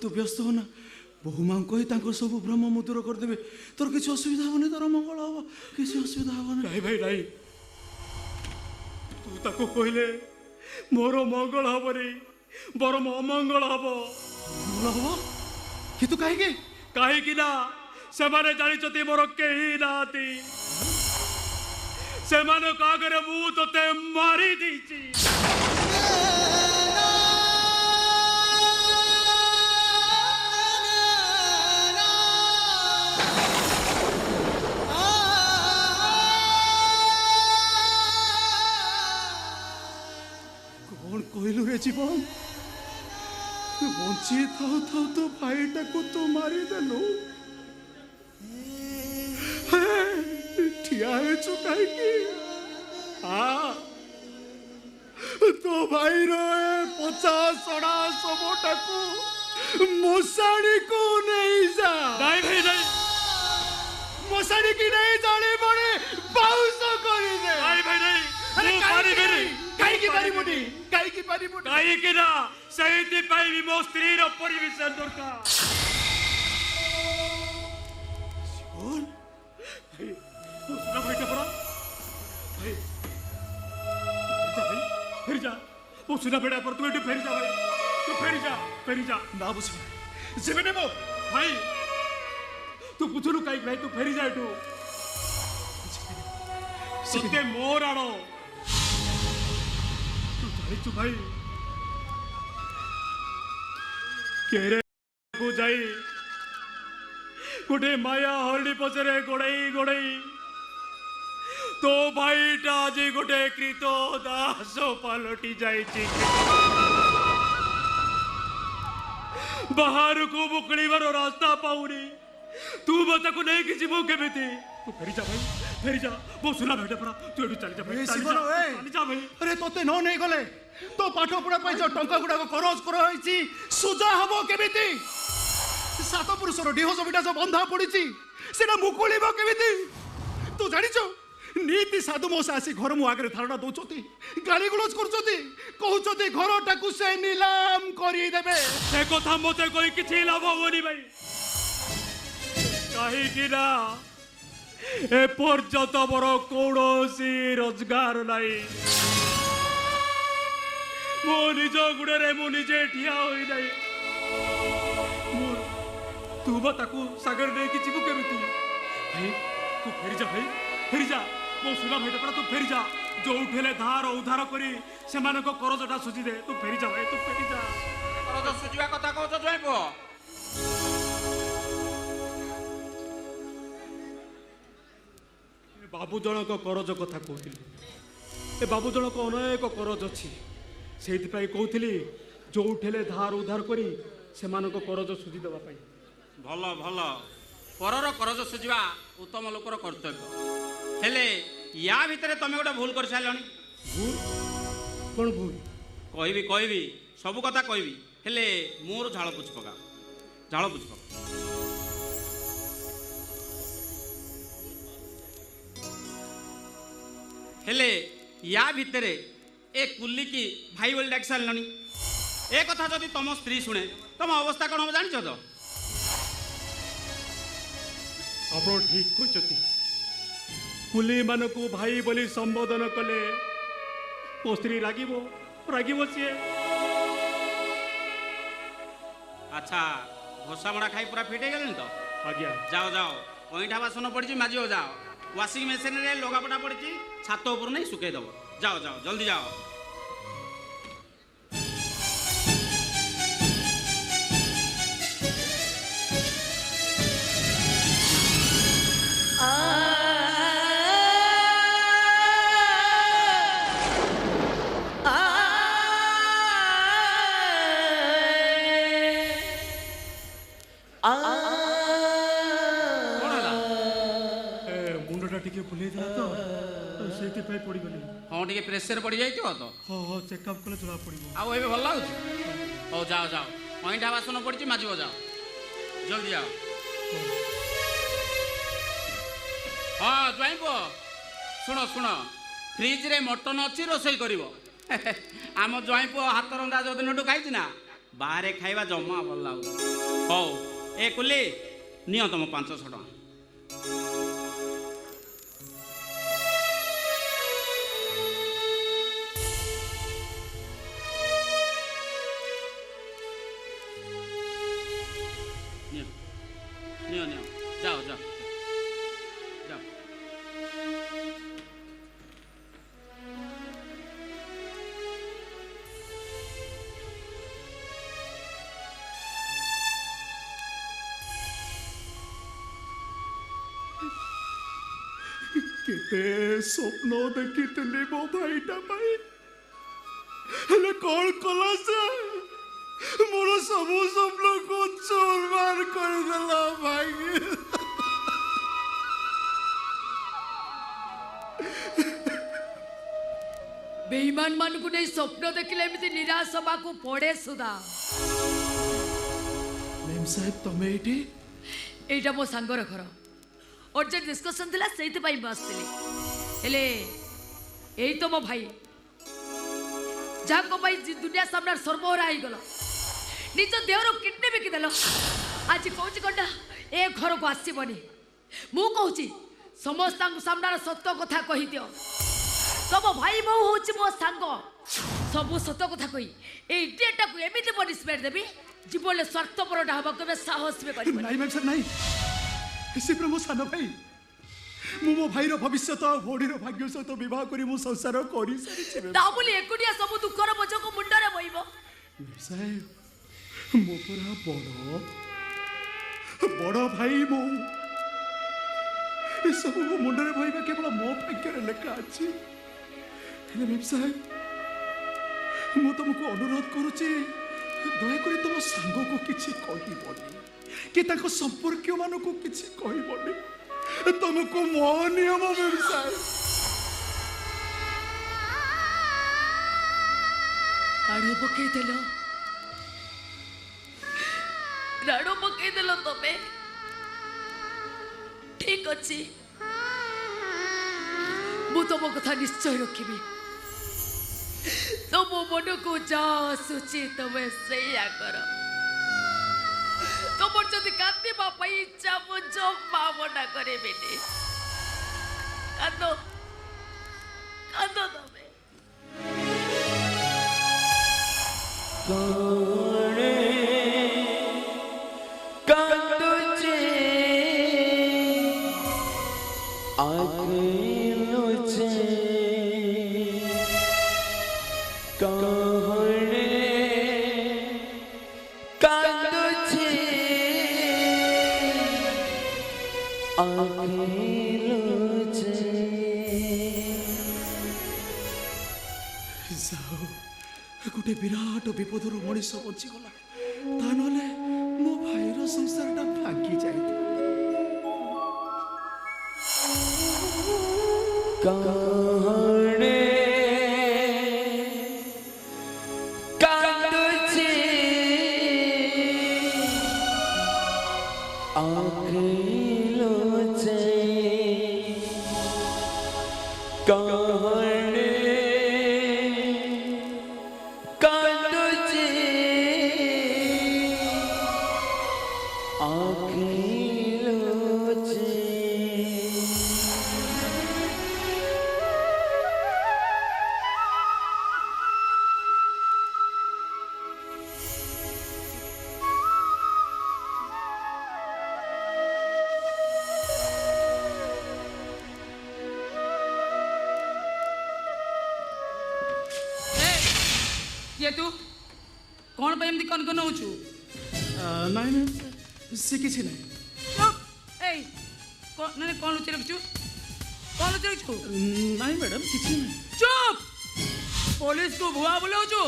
ତୁ ବ୍ୟସ୍ତ ହୋନା ବୋହୁ ମାଙ୍କୁ କହି ତାଙ୍କର ସବୁ ଭ୍ରମ ମୁଁ ଦୂର କରିଦେବି ତୋର କିଛି ଅସୁବିଧା ହବନି ତୋର ମଙ୍ଗଳ ହବ କିଛି ଅସୁବିଧା ହବନି ନାଇଁ ଭାଇ ନାଇଁ ତୁ ତାକୁ କହିଲେ ମୋର ମଙ୍ଗଳ ହବନି ବରଂ ଅମଙ୍ଗଳ ହବ କିନ୍ତୁ କାହିଁକି ନା ସେମାନେ ଜାଣିଛନ୍ତି ମୋର କେହି ନାହାନ୍ତି ସେମାନଙ୍କ ଆଗରେ ମୁଁ ତତେ ମାରି ଦେଇଛି କହିଲୁ ରେ ଜୀବନ ବଞ୍ଚି ଥାଉ ତ ଭାଇଟାକୁ ତୁ ମାରିଦେଲୁ ଠିଆ ହେଇଛୁ କାହିଁକି तो भाई रे 50 सबटाकू मशाणी को नहीं जा नहीं भाई नहीं मशाणी की नहीं जाने पड़े बाउंस कर दे नहीं भाई नहीं अरे ମୁଁ ପାରିବିନି काई की पारिबुनी କାହିଁକି ନା ସେଇଥିପାଇଁ ବି ମୋ ସ୍ତ୍ରୀର ପରିବେଶ ଦରକାର। सुना भाई का पड़ा भाई फिर जा वो सुना बेटा पर तू फिर जा भाई तू फिर जा ना बुझ जेबे नेबो भाई तू पूछलु काई भाई तू फेरी जा एठू सते मोर आड़ो तू जानिचु भाई केरे को जाई गोटे माया हरडी पछरे गोड़ई तो भाईटा आज गोटे कृत दास पलटि जाइछि बाहर को मुकड़ीबार रास्ता पाऊनी तू मत को नहीं कि जीवो केमिति तू फेरी जा भाई फेरी जा वो सुना भेटे पड़ा तू एठू चली जा भाई चली जा भाई अरे तोते न नहीं गले तो पाठ पढ़ा पाई जो टंका गुडा को खरच कर होईची सुजा हबो केमिति सात पुरुषर डिह जमिटा जो बंधा पड़ीची सेना मुकुलिबो केमिति तू जानिचो नीति साधु मोसा आसी घर मु आगे धारणा दौचती गाली गुलज करचती कहउचती घरटाकू से नीलाम करी देबे से कथा मते कोई किछि लाभ होनी भाई काहे कि ना ए पर्यंत मोर कौनसी रोजगार नाही मो निज गुड़े मु निजे ठिया होई नाही तू बताकू सागर नहीं कि जीवु केमिति भाई तू फेरी जा भाई फेरी जा मो सुना भेट पड़ा तू फेरी जा जो उठेले धार उधार करी से माने को करजटा सुझी दे तू फेरी जा भाई तू फेरी जा करज सुझिवा कथा कहछ जय पो बाबू जनक करज कथा कहथिली ए बाबू जनक अनेक करज अछि सेहितपाई कहथिली जो उठेले धार उधार करी से माने को करज सुझी देबा पाई भल भल परर करज सुझिवा उत्तम लोकर कर्तव्य हेले या भितरे तमे गोटे भूल कर सारलनी भूल कोन भूल कहबी सब कथा कहबी हेले मोर झाड़ पुछ पका झाड़ पुछ पका हेले या भितरे ए कुल्ली की भाई बोली डाक सारलनी ए कथा जदि तुम स्त्री शुणे तुम अवस्था कौन हम जान तो आप ठीक कहते कुली मान को भाई बोली संबोधन कले मो स्त्री रागिबो सी अच्छा घोषा मड़ा खाई पूरा फिट गले तो आज्ञा जाओ जाओ कईटा बासन पड़ी माजिओ जाओ वाशिंग मेसीन रे लुगापटा पड़ी छात ऊपर नहीं सुखे दब जाओ जाओ जल्दी जाओ मुंडटा टिके बुले था तो सेति पे पड़ी गली हाँ टे प्रेसर पड़ जाइए तो हाँ चेकअप कले जरा पड़िबो आउ ए भल लगुच हो जाओ जाओ कईटा बासन पड़ी माजिओ जाओ जल्दी जाओ हाँ ज्वाई पुओ शुण शुण फ्रिज रे मटन अच्छी रोषेई कर आम ज्वाई पुओ हाथ रंधा जो दिन खाई ना बाहर खाइबा जमा भल लगुच हौ ए कुली नियो तुम 500 टका नियो नियो जाओ जाओ जाओ केते स्वप्न देखितली मो भाईटा पाई हेले कौन कला से मोर सब स्वप्न को चोरबार कर देला भाई बेईमान मान को नहीं स्वप्न देखिले एमती निराश हवा को पड़े सुधा मेम साहेब तमे एठी एटा मो सांगर घर अर्जेंट डिस्कशन थिला सेति पई बसतिले हेले एई तो मो भाई जाको भाई दुनिया सामने सर्वहरा आई गलो निज देहर किडनी बिकी देलो आज कहूँ कंडा ए घर को आसबनी मु कहूँ समस्त सामने सत्य कथा कही दियो सब भाई बो हूँ मो सांग सब सत कथा कही ए डेटा को एमती पनिशमेंट देवी जीवन स्वार्थपरटा हवा केबे साहस भी कर नहीं मैम साहेब नहीं से मो सान भाई मो भाई भविष्य भौणी भाग्य सहित विवाह करी मो संसार करी सारी ता बोली एकुटिया सब दुखर बोझ को मुंडरे बइबो साहेब मो पूरा बड़ भाई मो ए सब मो मुंडरे बइबा केवल मो भाग्य लेखा अछि मैम साहेब मु तुमको अनुरोध करूची दयाकोरी तुम सांग को किसी कहबनी कि ताको संपर्क मान को किसी कहबनी तुमको मो नियम व्यवसाय राड़ो पकई देलो तमे ठीक अच्छी मु तुम कथा निश्चय रखी तुम मन को जा सुची तुम्हें सैया कर तुम जदि कांदवा इच्छा मु जमा मना करे बेटे कांदो कांदो तमे काणे कांदुचे आगेलुचे काणे कांदुचे आगेलुचे जाओ गोटे विराट विपदर मनीष बचीगला ता नले मो भाईर संसारटा भांगी जाए काणे कांदुचे आगेलुचे काणे कांदुचे आगेलुचे ये तू कौन पे एमती कन होचु नहीं मैम से किसी नहीं चुप ए नहीं कौन लुचि रखछु कौन लुचि रखछु नहीं मैडम किसी नहीं चुप पुलिस को भुआ बोलौछु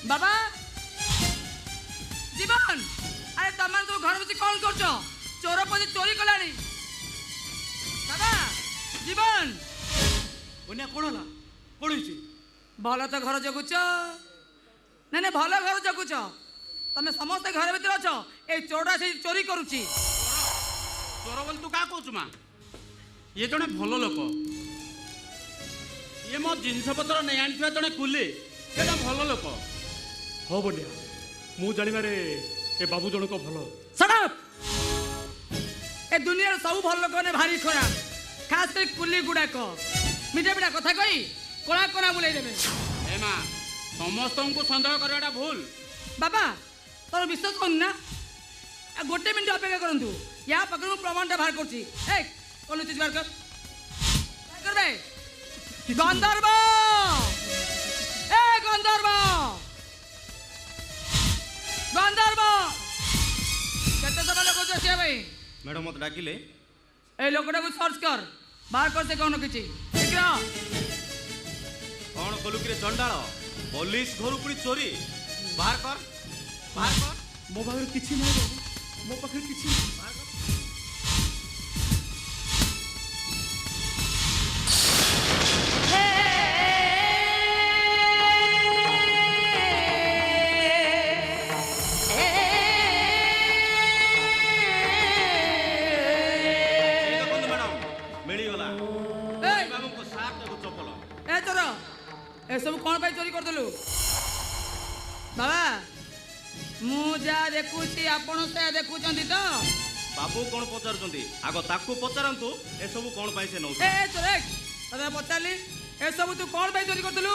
बाबा जीवन अरे तमान तो घर बसी कौन करछो चोर पजे चोरी कलानी बाबा जीवन बनिया कोण होला कोण होइछि भल तो घर जगुच ना भल घर जगुच तमे समस्त घर भीतर अछ ए चोरा से चोरी करूची चोर बोल तू क्या कहू माँ ये जड़े भल लोक ये मो जिनस पत्र नहीं आनी जड़े कुली ये भल लोक हो बनिया मु जानिबारे ए बाबू जनक भल शट अप ए दुनिया सब भल लोक ने भारी खराब खास कर कुली गुड़ाक मिठा मिठा कथा कही कोला कोला बुलाई देबे ए माँ समस्त को सन्देह करवाटा भूल बाबा तोर विश्वास कर ना गोटे मिनट अपेक्षा करंतु या पकड़ प्रमाणटा बाहर करछि ए कोन चीज बाहर कर बे गंधर्व ए गंधर्व गंधर्व केते समय लोक जसिया भाई मैडम मत डाकिले ए लोकटा को सर्च कर बाहर कर से कौन किछि शीघ्र कौन कलु कि चंडाल पुलिस घर पुणी चोरी बाहर कर मो पाखे किसी नहीं बाबू मो पाखे किसी नहीं बाहर कर ए चोर ए सब कौन पे चोरी करदेलु बाबा मु जा देखुची आपण से देखुचंती तो बाबू कौन पचारुଛନ୍ତି आग ताकू पचारंतु ए सब कौन पाई से नौ ए चोर तबे पचारली ए सब तू कौन पे चोरी करदेलु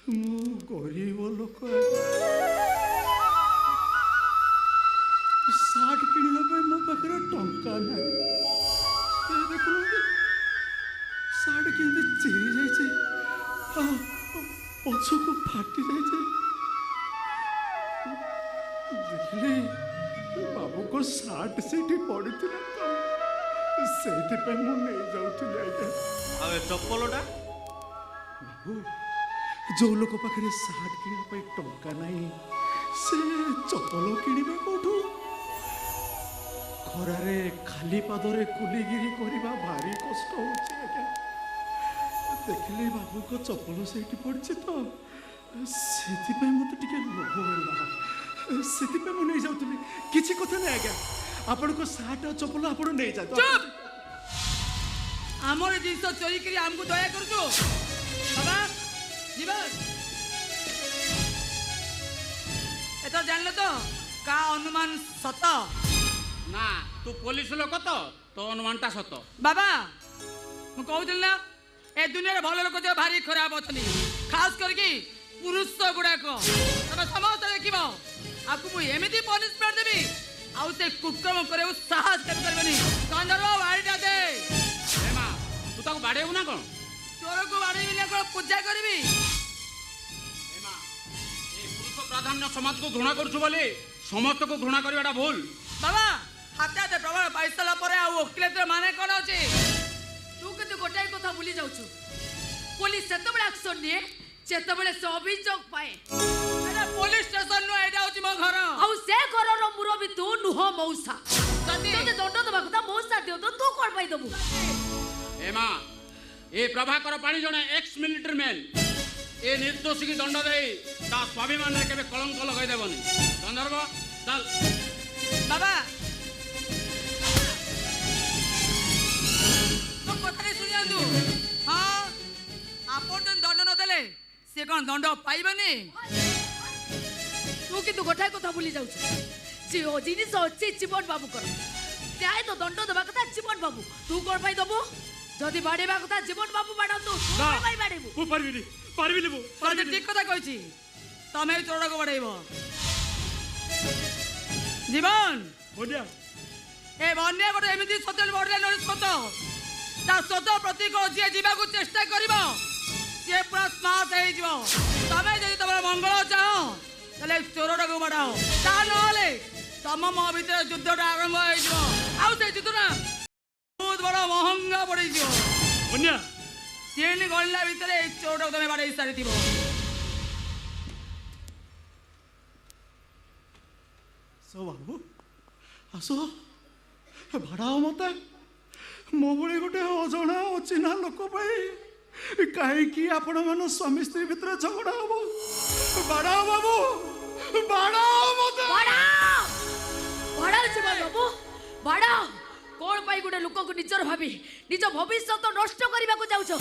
ମୁଁ ଗରିବ ଲୋକ ସାର୍ଟ କିଣିବା ପାଇଁ ମୋ ପାଖରେ ଟଙ୍କା ନାହିଁ ଦେଖୁନାହାନ୍ତି ସାର୍ଟ କେମିତି ଚିରି ଯାଇଛି ପଛକୁ ଫାଟି ଯାଇଛି ଦେଖିଲି ବାବୁଙ୍କ ସାର୍ଟ ସେଇଠି ପଡ଼ିଥିଲା ତ ସେଇଥିପାଇଁ ମୁଁ ନେଇଯାଉଥିଲି ଆଜ୍ଞା ଆଉ ଏ ଚପଲଟା ବାବୁ ଯେଉଁ ଲୋକ ପାଖରେ ସାର୍ଟ କିଣିବା ପାଇଁ ଟଙ୍କା ନାହିଁ ସେ ଚପଲ କିଣିବେ କୋଉଠୁ ଖରାରେ ଖାଲି ପାଦରେ କୁଲିଗିରି କରିବା ଭାରି କଷ୍ଟ ହେଉଛି ଆଜ୍ଞା ଦେଖିଲେ ବାବୁଙ୍କ ଚପଲ ସେଇଠି ପଡ଼ିଛି ତ ସେଥିପାଇଁ ମୋତେ ଟିକେ ଲୋଭ ହେଲା ସେଥିପାଇଁ ମୁଁ ନେଇଯାଉଥିଲି କିଛି କଥା ନାହିଁ ଆଜ୍ଞା ଆପଣଙ୍କ ସାର୍ଟ ଆଉ ଚପଲ ଆପଣ ନେଇଯାଆନ୍ତୁ ଆମର ଜିନିଷ ଚୋରି କରି ଆମକୁ ଦୟା କରୁଛୁ ବାବା ଯିବା ଏଥର ଜାଣିଲ ତ କା ଅନୁମାନ ସତ ନା ତୁ ପୋଲିସ ଲୋକ ତ ଅନୁମାନଟା ସତ ବାବା ମୁଁ କହୁଥିଲି ନା ଏ ଦୁନିଆରେ ଭଲ ଲୋକ ଯେ ଭାରି ଖରାପ ଅଛନ୍ତି ଖାସ କରିକି ପୁରୁଷ ଗୁଡାକ ତମେ ସମସ୍ତେ ଦେଖିବ ଆକୁ ମୁଁ ଏମିତି ପନିଶମେଣ୍ଟ ଦେବି ଆଉ ସେ କୁକ୍ରମ କରିବାକୁ ସାହସ କେବେ କରିବନି ଗନ୍ଧର୍ବ ବାଡ଼ିଟା ଦେ ମା ତୁ ତାକୁ ବାଡ଼େଇବୁ ନା କ'ଣ ଚୋରକୁ ବାଡ଼େଇବି ନା କ'ଣ ପୂଜା କରିବି ମା ଏ ପୁରୁଷ ପ୍ରାଧାନ୍ୟ ସମାଜକୁ ଘୃଣା କରୁଛୁ ବୋଲି ସମସ୍ତଙ୍କୁ ଘୃଣା କରିବାଟା ଭୁଲ ବାବା ହାତେ ପ୍ରବଳ ପାଇସାରିଲା ପରେ ଆଉ ଓକିଲର ମାନେ କ'ଣ ଅଛି ତୁ କିନ୍ତୁ ଗୋଟାଏ କଥା ଭୁଲି ଯାଉଛୁ ପୋଲିସ ସେତେବେଳେ ଆକ୍ସନ ନିଏ ଯେତେବେଳେ ସେ ଅଭିଯୋଗ ପାଏ ପୋଲିସ ଷ୍ଟେସନ ନୁହଁ ଏଇଟା ହଉଛି ମୋ ଘର ଆଉ ସେ ଘରର ମୁରବୀ ତୁ ନୁହଁ ମଉସା ଯଦି ଦଣ୍ଡ ଦେବା କଥା ମଉସା ଦିଅ ତ ତୁ କ'ଣ ପାଇଁ ଦେବୁ ଏ ମା ଏ ପ୍ରଭାକର ପାଣି ଜଣେ ଏକ୍ସ ମିଲିଟାରୀ ମ୍ୟାନ୍ ଏ ନିର୍ଦ୍ଦୋଷୀକି ଦଣ୍ଡ ଦେଇ ତା ସ୍ୱାଭିମାନରେ କେବେ କଳଙ୍କ ଲଗାଇଦେବନି ଗନ୍ଧର୍ବ ଚାଲ ବାବା ମୋ କଥାରେ ଶୁଣିଯାନ୍ତୁ ହଁ ଆପଣ ଯଦି ଦଣ୍ଡ ନଦେଲେ ସେ କ'ଣ ଦଣ୍ଡ ପାଇବେନି ତୁ କିନ୍ତୁ ଗୋଟାଏ କଥା ଭୁଲି ଯାଉଛୁ ଯେ ଜିନିଷ ଅଛି ଜୀବନ ବାବୁଙ୍କର ନ୍ୟାୟ ତ ଦଣ୍ଡ ଦେବା କଥା ଜୀବନ ବାବୁ ତୁ କ'ଣ ପାଇଁ ଦେବୁ ଯଦି ବାଡ଼େଇବା କଥା ଜୀବନ ବାବୁ ବାଡ଼ନ୍ତୁ ତୁ କ'ଣ ପାଇଁ ବାଡ଼େଇବୁ ମୁଁ ପାରିବିନି ମୁଁ ତତେ ଠିକ କଥା କହିଛି ତମେ ଏଇ ଚୋରଟାକୁ ବାଡ଼େଇବ ଜୀବନ ବନ୍ୟା ଏ ବନ୍ୟା ଗୋଟେ ଏମିତି ସତ ବଢ଼ିଲା ନହେଲେ ସତ ତା ସତ ପ୍ରତୀକ ଯିଏ ଯିବାକୁ ଚେଷ୍ଟା କରିବ ସିଏ ପୁରା ସ୍ମାର୍ଟ ହେଇଯିବ ତମେ ଯଦି ତମର ମଙ୍ଗଳ ଚାହଁ ତାହେଲେ ଚୋରଟାକୁ ବାଡ଼ାଅ ତା ନହେଲେ ତମ ମୋ ଭିତରେ ଯୁଦ୍ଧଟା ଆରମ୍ଭ ହେଇଯିବ ଆଉ ସେ ଯୁଦ୍ଧଟା ବହୁତ ବଡ଼ ମହଙ୍ଗା ପଡ଼ିଯିବ ବନ୍ୟା ତିନି ଗଳିଲା ଭିତରେ ଏଇ ଚୋରଟାକୁ ତମେ ବାଡ଼େଇ ସାରିଥିବ ବାବୁ ଆସ ଭାଡ଼ାଅ ମତେ ମୋ ଭଳି ଗୋଟେ ଅଜଣା ଅଚିହ୍ନା ଲୋକ ପାଇଁ କାହିଁକି ଆପଣମାନେ ସ୍ୱାମୀ ସ୍ତ୍ରୀ ଭିତରେ ଝଗଡ଼ା ହବ ବାଡ଼ାଅ ବାବୁ ବାଡ଼ାଅ ମତେ ବାଡ଼ାଉଛି ବାବୁ ବାଡ଼ାଅ କ'ଣ ପାଇଁ ଗୋଟେ ଲୋକକୁ ନିଜର ଭାବି ନିଜ ଭବିଷ୍ୟତ ନଷ୍ଟ କରିବାକୁ ଯାଉଛ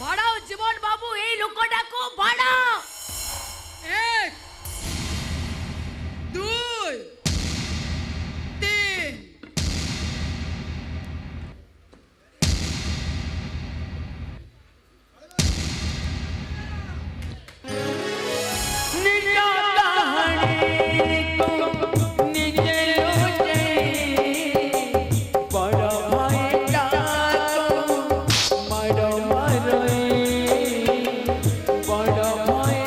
ବାଡ଼ାଅ ଜୀବନ ବାବୁ ଏଇ ଲୋକଟାକୁ ବାଡ଼ାଅ 1 2 3 Bada bhai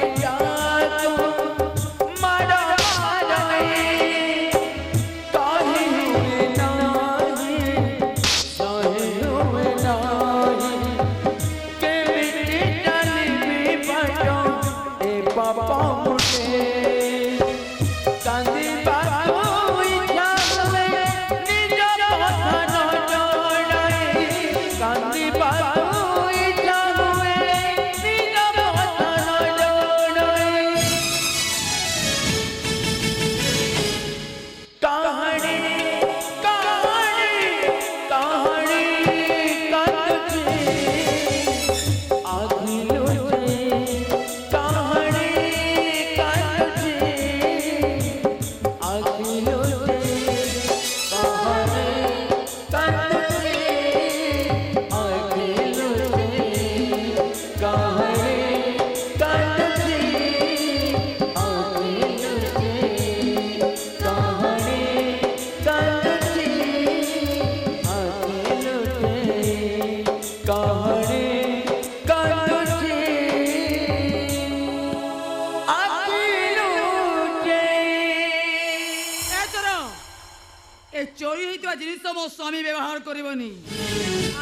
ମୋ ସ୍ୱାମୀ ବ୍ୟବହାର କରିବନି।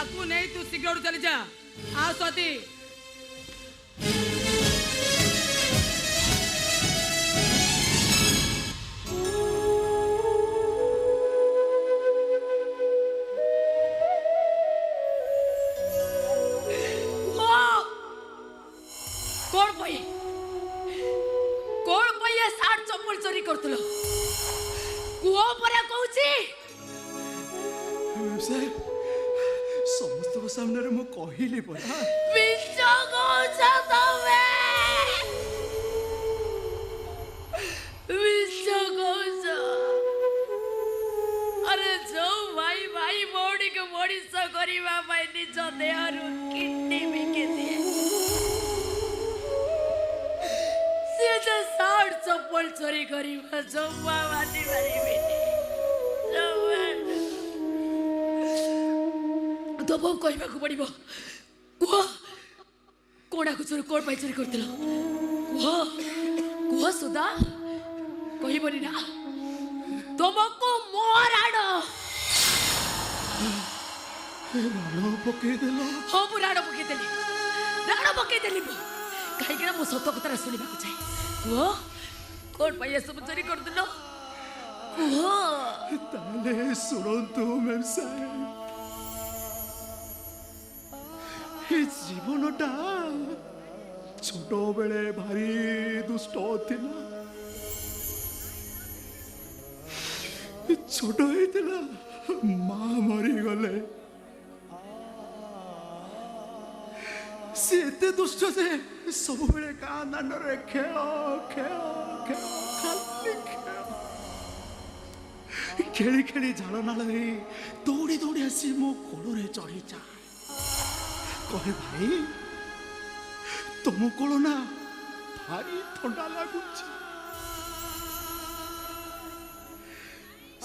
ଆକୁ ନେଇ ତୁ ଶୀଘ୍ର ଚାଲି ଯା। ଆ ସ୍ୱାତି चोरी करतलो कुओ परा कहूची समस्त सामने मु कहली परा विश्व कहूछ तमे विश्व कहूछ अरे जो भाई भाई बॉडी के बॉडी स करिवा भाई निज देहरु किडनी बिके दिए से साड़ चप्पल चोरी करी जम्मा बाटी मारी बेटी तो बहु कहवा को पड़िबो कुह कोडा को चोरी कोड पाई चोरी करतिलो कुह कुह सुदा कहबोनी ना तुमको मोर आड़ो राणो पके देलो हो मु राणो पके देली कहीं कि मु सत कथा शुणा चाहे कुह कौन पाई सब चोरी कर दिल ताले सुनतु मैम साहेब जीवनटा छोट बेले भारी दुष्ट थिला छोट होइतिला माँ मरी गले से एते दुष्ट से सब बेले का दांडरे खेल खेल खेल खाली खेल खेली खेली झाड़ नाल दौड़ी दौड़ी आसी मो कोड़े चढ़ी जा कहे भाई तुम कोल ना भारी ठंडा लगुच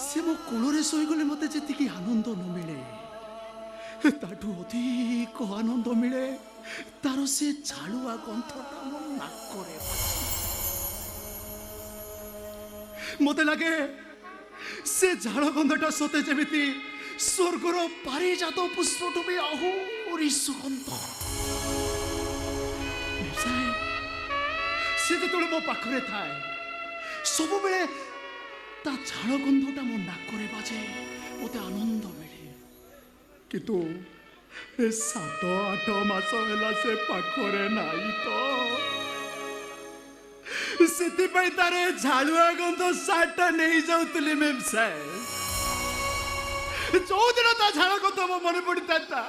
से मो कोड़े शोगले मत जी आनंद न मिले ताठू अधिक आनंद मिले तार से झाड़ुआ गंथटा मो नाकरे मत लगे से झाड़ गंधटा सते जेमिति स्वर्गर पारिजात पुष्पटू भी आहुरी सुगंध से जो मो पाखरे थाए सब बेले ता झाड़ गंधटा मो नाकरे बाजे मत आनंद मिले किंतु 7-8 मास है से पाखरे नाई तो से तारे झाड़ुआ गंध साटा नहीं जाऊली मैम साहेब जो दिन ता झाड़ गंध मो मन पड़ता था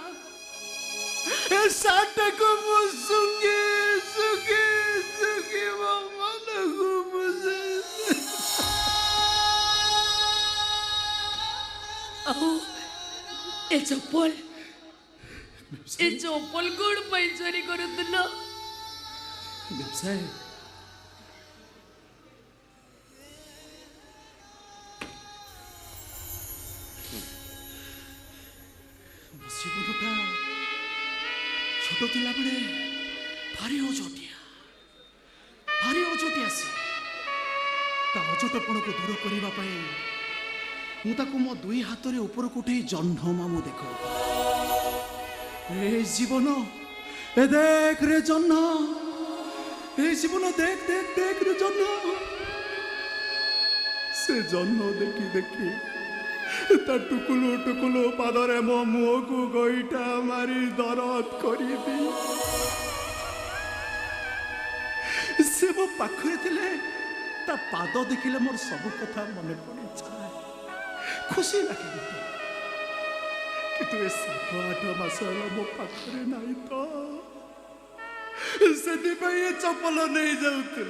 साटा को मो सुंगी सुंगी सुंगी मो मन को मुझे ए चप्पल कोड पाई चोरी करतलो मैम साहेब जीवनटा छोट थिला बेले भारी अजटिया से अजटपण को दूर करने मुझे मो दुई हाथ में ऊपर को उठे जह्न मामू देख ए जीवन ए देख रे जह्न ए जीवन देख देख देख रे जह्न से जह्न देखी देखी ता टुकुलु टुकुलु पादरे मो मुह को गईटा मारी दरद करी से मो पाखरे थिले ता पाद देखिले मोर सब कथा मन पड़ी जाए खुशी लगे किंतु 7-8 मास मो पाखरे नहीं तो से चप्पल नहीं जाऊली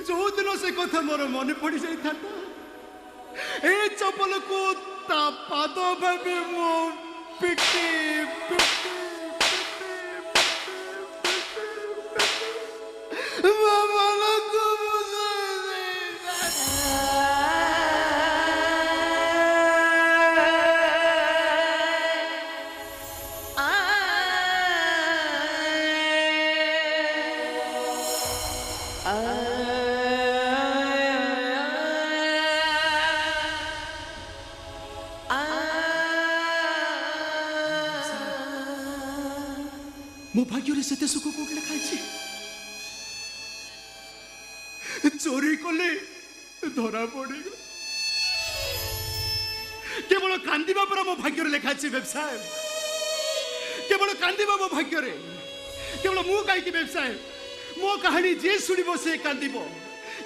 जो दिन से कथा मोर मन पड़ी जाता ए चप्पल को ता पाद भावे मो पिटी पिटी मामा को मो भाग्य से सुख कोट लिखाई चोरी कले धरा पड़ी केवल कांदिबा पर मो भाग्य लिखाई व्यवसाय केवल कांदिबा मो भाग्य केवल मु कहीं व्यवसाय मो कहानी जे शुणव से कांदिब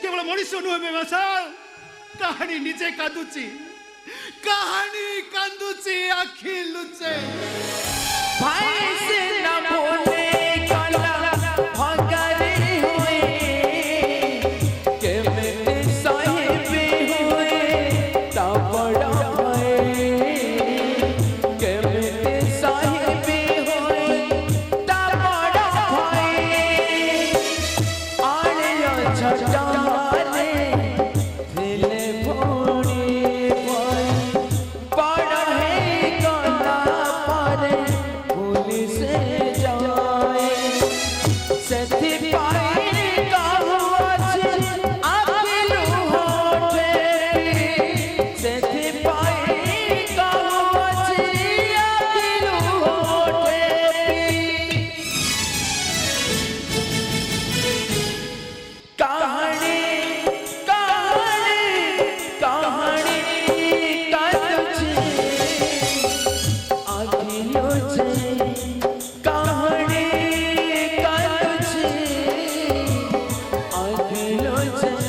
केवल मनुष्य नुहे व्यवसाय कहानी निजे कांदुची कहानी कांदुची आखि लुचे भाई से न बोले काला भगरे हुए के मेरे साहिब हुए ता बड़ा भाई के मेरे साहिब हुए ता बड़ा भाई आलिया छटा मारे दिले भोड़ी भाई बड़ा है काला पारे पुलिस जाए सेथि पाई काहुआछ आकिलु होठे सेथि पाई काहुआछ आकिलु होठे कहानी कहानी कहानी कांदुची आखिलो छे कहानी कांदुची आखिलो छे कहानी कांदुची आखिलो छे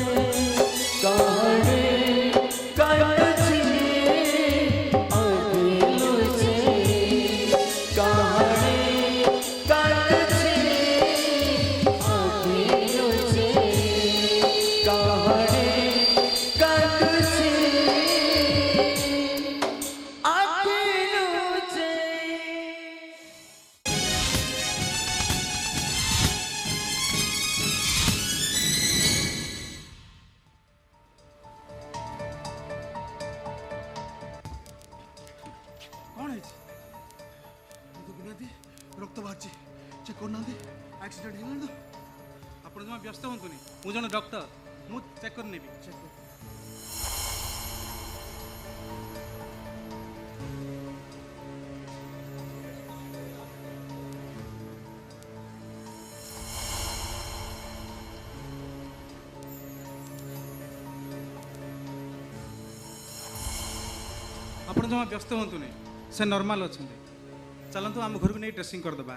कहानी कांदुची आखिलो छे कहानी कांदुची आखिलो छे कौन है देखुना रक्त बाहर चेक करना एक्सीडेंट हो ଆପଣ ଜମା ବ୍ୟସ୍ତ ହୁଅନ୍ତୁନି ମୁଁ ଜଣେ ଡକ୍ଟର ମୁଁ ଚେକ୍ କରି ନେବି ଆପଣ ଜମା ବ୍ୟସ୍ତ ହୁଅନ୍ତୁନି ସେ ନର୍ମାଲ ଅଛନ୍ତି ଚାଲନ୍ତୁ ଆମ ଘରକୁ ନେଇ ଡ୍ରେସିଂ କରିଦେବା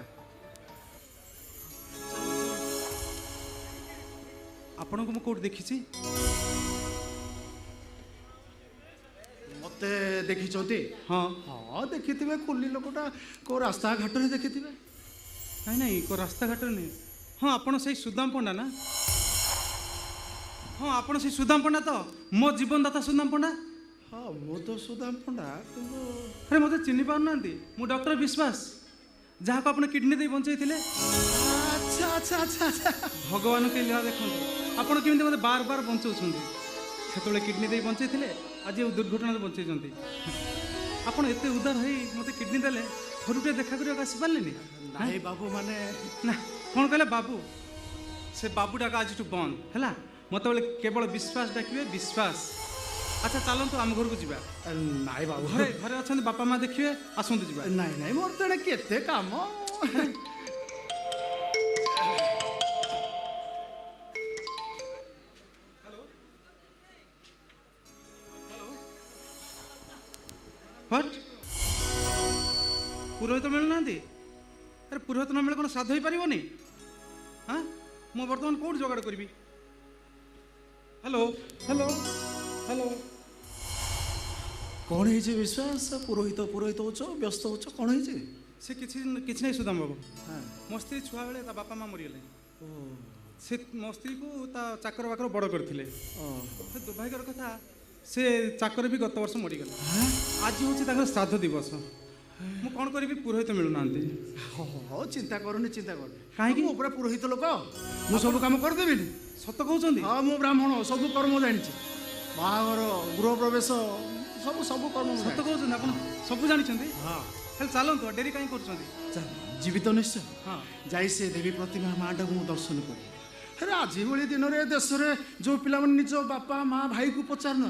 ଆପଣଙ୍କୁ ମୁଁ କୋଉଠି ଦେଖିଛି मते देखी ହଁ हाँ देखी कुली लोकटा को रास्ता घाट में देखी ନାଇଁ ନାଇଁ କୋଉ ରାସ୍ତାଘାଟରେ ନୁହେଁ ହଁ ଆପଣ ସେଇ ସୁଦାମ ପଣ୍ଡା ନା ହଁ ଆପଣ ସେଇ ସୁଦାମ ପଣ୍ଡା ତ ମୋ ଜୀବନଦାତା ସୁଦାମ ପଣ୍ଡା हाँ मु तो सुदाम पंडा किंतु ଆରେ ମୋତେ ଚିହ୍ନି ପାରୁନାହାନ୍ତି ମୁଁ ଡକ୍ଟର ବିଶ୍ୱାସ ଯାହାକୁ ଆପଣ କିଡନୀ ଦେଇ ବଞ୍ଚେଇଥିଲେ अच्छा अच्छा अच्छा अच्छा ଭଗବାନଙ୍କୁ ଲୀଳା ଦେଖନ୍ତୁ ଆପଣ କେମିତି ମୋତେ ବାର ବାର ବଞ୍ଚଉଛନ୍ତି ସେତେବେଳେ କିଡନୀ ଦେଇ ବଞ୍ଚେଇଥିଲେ ଆଜି ଆଉ ଦୁର୍ଘଟଣାରେ ବଞ୍ଚେଇଛନ୍ତି ଆପଣ ଏତେ ଉଦାର ହେଇ ମୋତେ କିଡନୀ ଦେଲେ ଥରୁଟିଏ ଦେଖା କରିବାକୁ ଆସିପାରିଲେନି नहीं बाबू माने ନା କ'ଣ କହିଲେ ବାବୁ ସେ ବାବୁ ଡାକ ଆଜିଠୁ ବନ୍ଦ ହେଲା ମୋତେ ବୋଲେ କେବଳ ବିଶ୍ୱାସ ଡାକିବେ ବିଶ୍ୱାସ ଆଚ୍ଛା ଚାଲନ୍ତୁ ଆମ ଘରକୁ ଯିବା नहीं बाबू ଘରେ ଘରେ ଅଛନ୍ତି ବାପା ମା ଦେଖିବେ ଆସନ୍ତୁ ଯିବା नहीं नहीं मोर तेरे केते काम ହଟ୍ ପୁରୋହିତ ମିଳୁନାହାନ୍ତି ଆରେ ପୁରୋହିତ ନ ମିଳେ କ'ଣ ଶ୍ରାଦ୍ଧ ହେଇପାରିବନି ହଁ ମୁଁ ବର୍ତ୍ତମାନ କେଉଁଠି ଯୋଗାଡ଼ କରିବି ହ୍ୟାଲୋ ହ୍ୟାଲୋ ହ୍ୟାଲୋ कौन है विश्वास पुरोहित पुरोहित होच व्यस्त होच कौन है ସେ କିଛି କିଛି ନାହିଁ ସୁଦାମ ବାବୁ ମୋ ସ୍ତ୍ରୀ ଛୁଆବେଳେ ତା ବାପା ମା ମରିଗଲେ ସେ ମୋ ସ୍ତ୍ରୀକୁ ତା ଚାକର ବାକର ବଡ଼ କରିଥିଲେ ସେ ଦୁର୍ଭାଗ୍ୟର କଥା ସେ ଚାକର ବି ଗତ ବର୍ଷ ମରିଗଲେ ଆଜି ହେଉଛି ତାଙ୍କର ଶ୍ରାଦ୍ଧ ଦିବସ ମୁଁ କ'ଣ କରିବି ପୁରୋହିତ ମିଳୁନାହାନ୍ତି हो चिंता करनी चिंता कर କାହିଁକି मु पूरा पुरोहित लोक मु सब काम कर देबी ସତ କହୁଛନ୍ତି हाँ मु ब्राह्मण सब कर्म जानी बाहागर गृह प्रवेश सब सब कर्म ସତ କହୁଛନ୍ତି ଆପଣ ସବୁ ଜାଣିଛନ୍ତି हाँ ହେଲେ ଚାଲନ୍ତୁ ଡେରି କାହିଁ କରୁଛନ୍ତି जीवित निश्चय ହଁ যাই से देवी प्रतिमा माँ टाक दर्शन कर अरे आज भाई दिन में देश में जो पिला निज बापा माँ भाई को पचार ना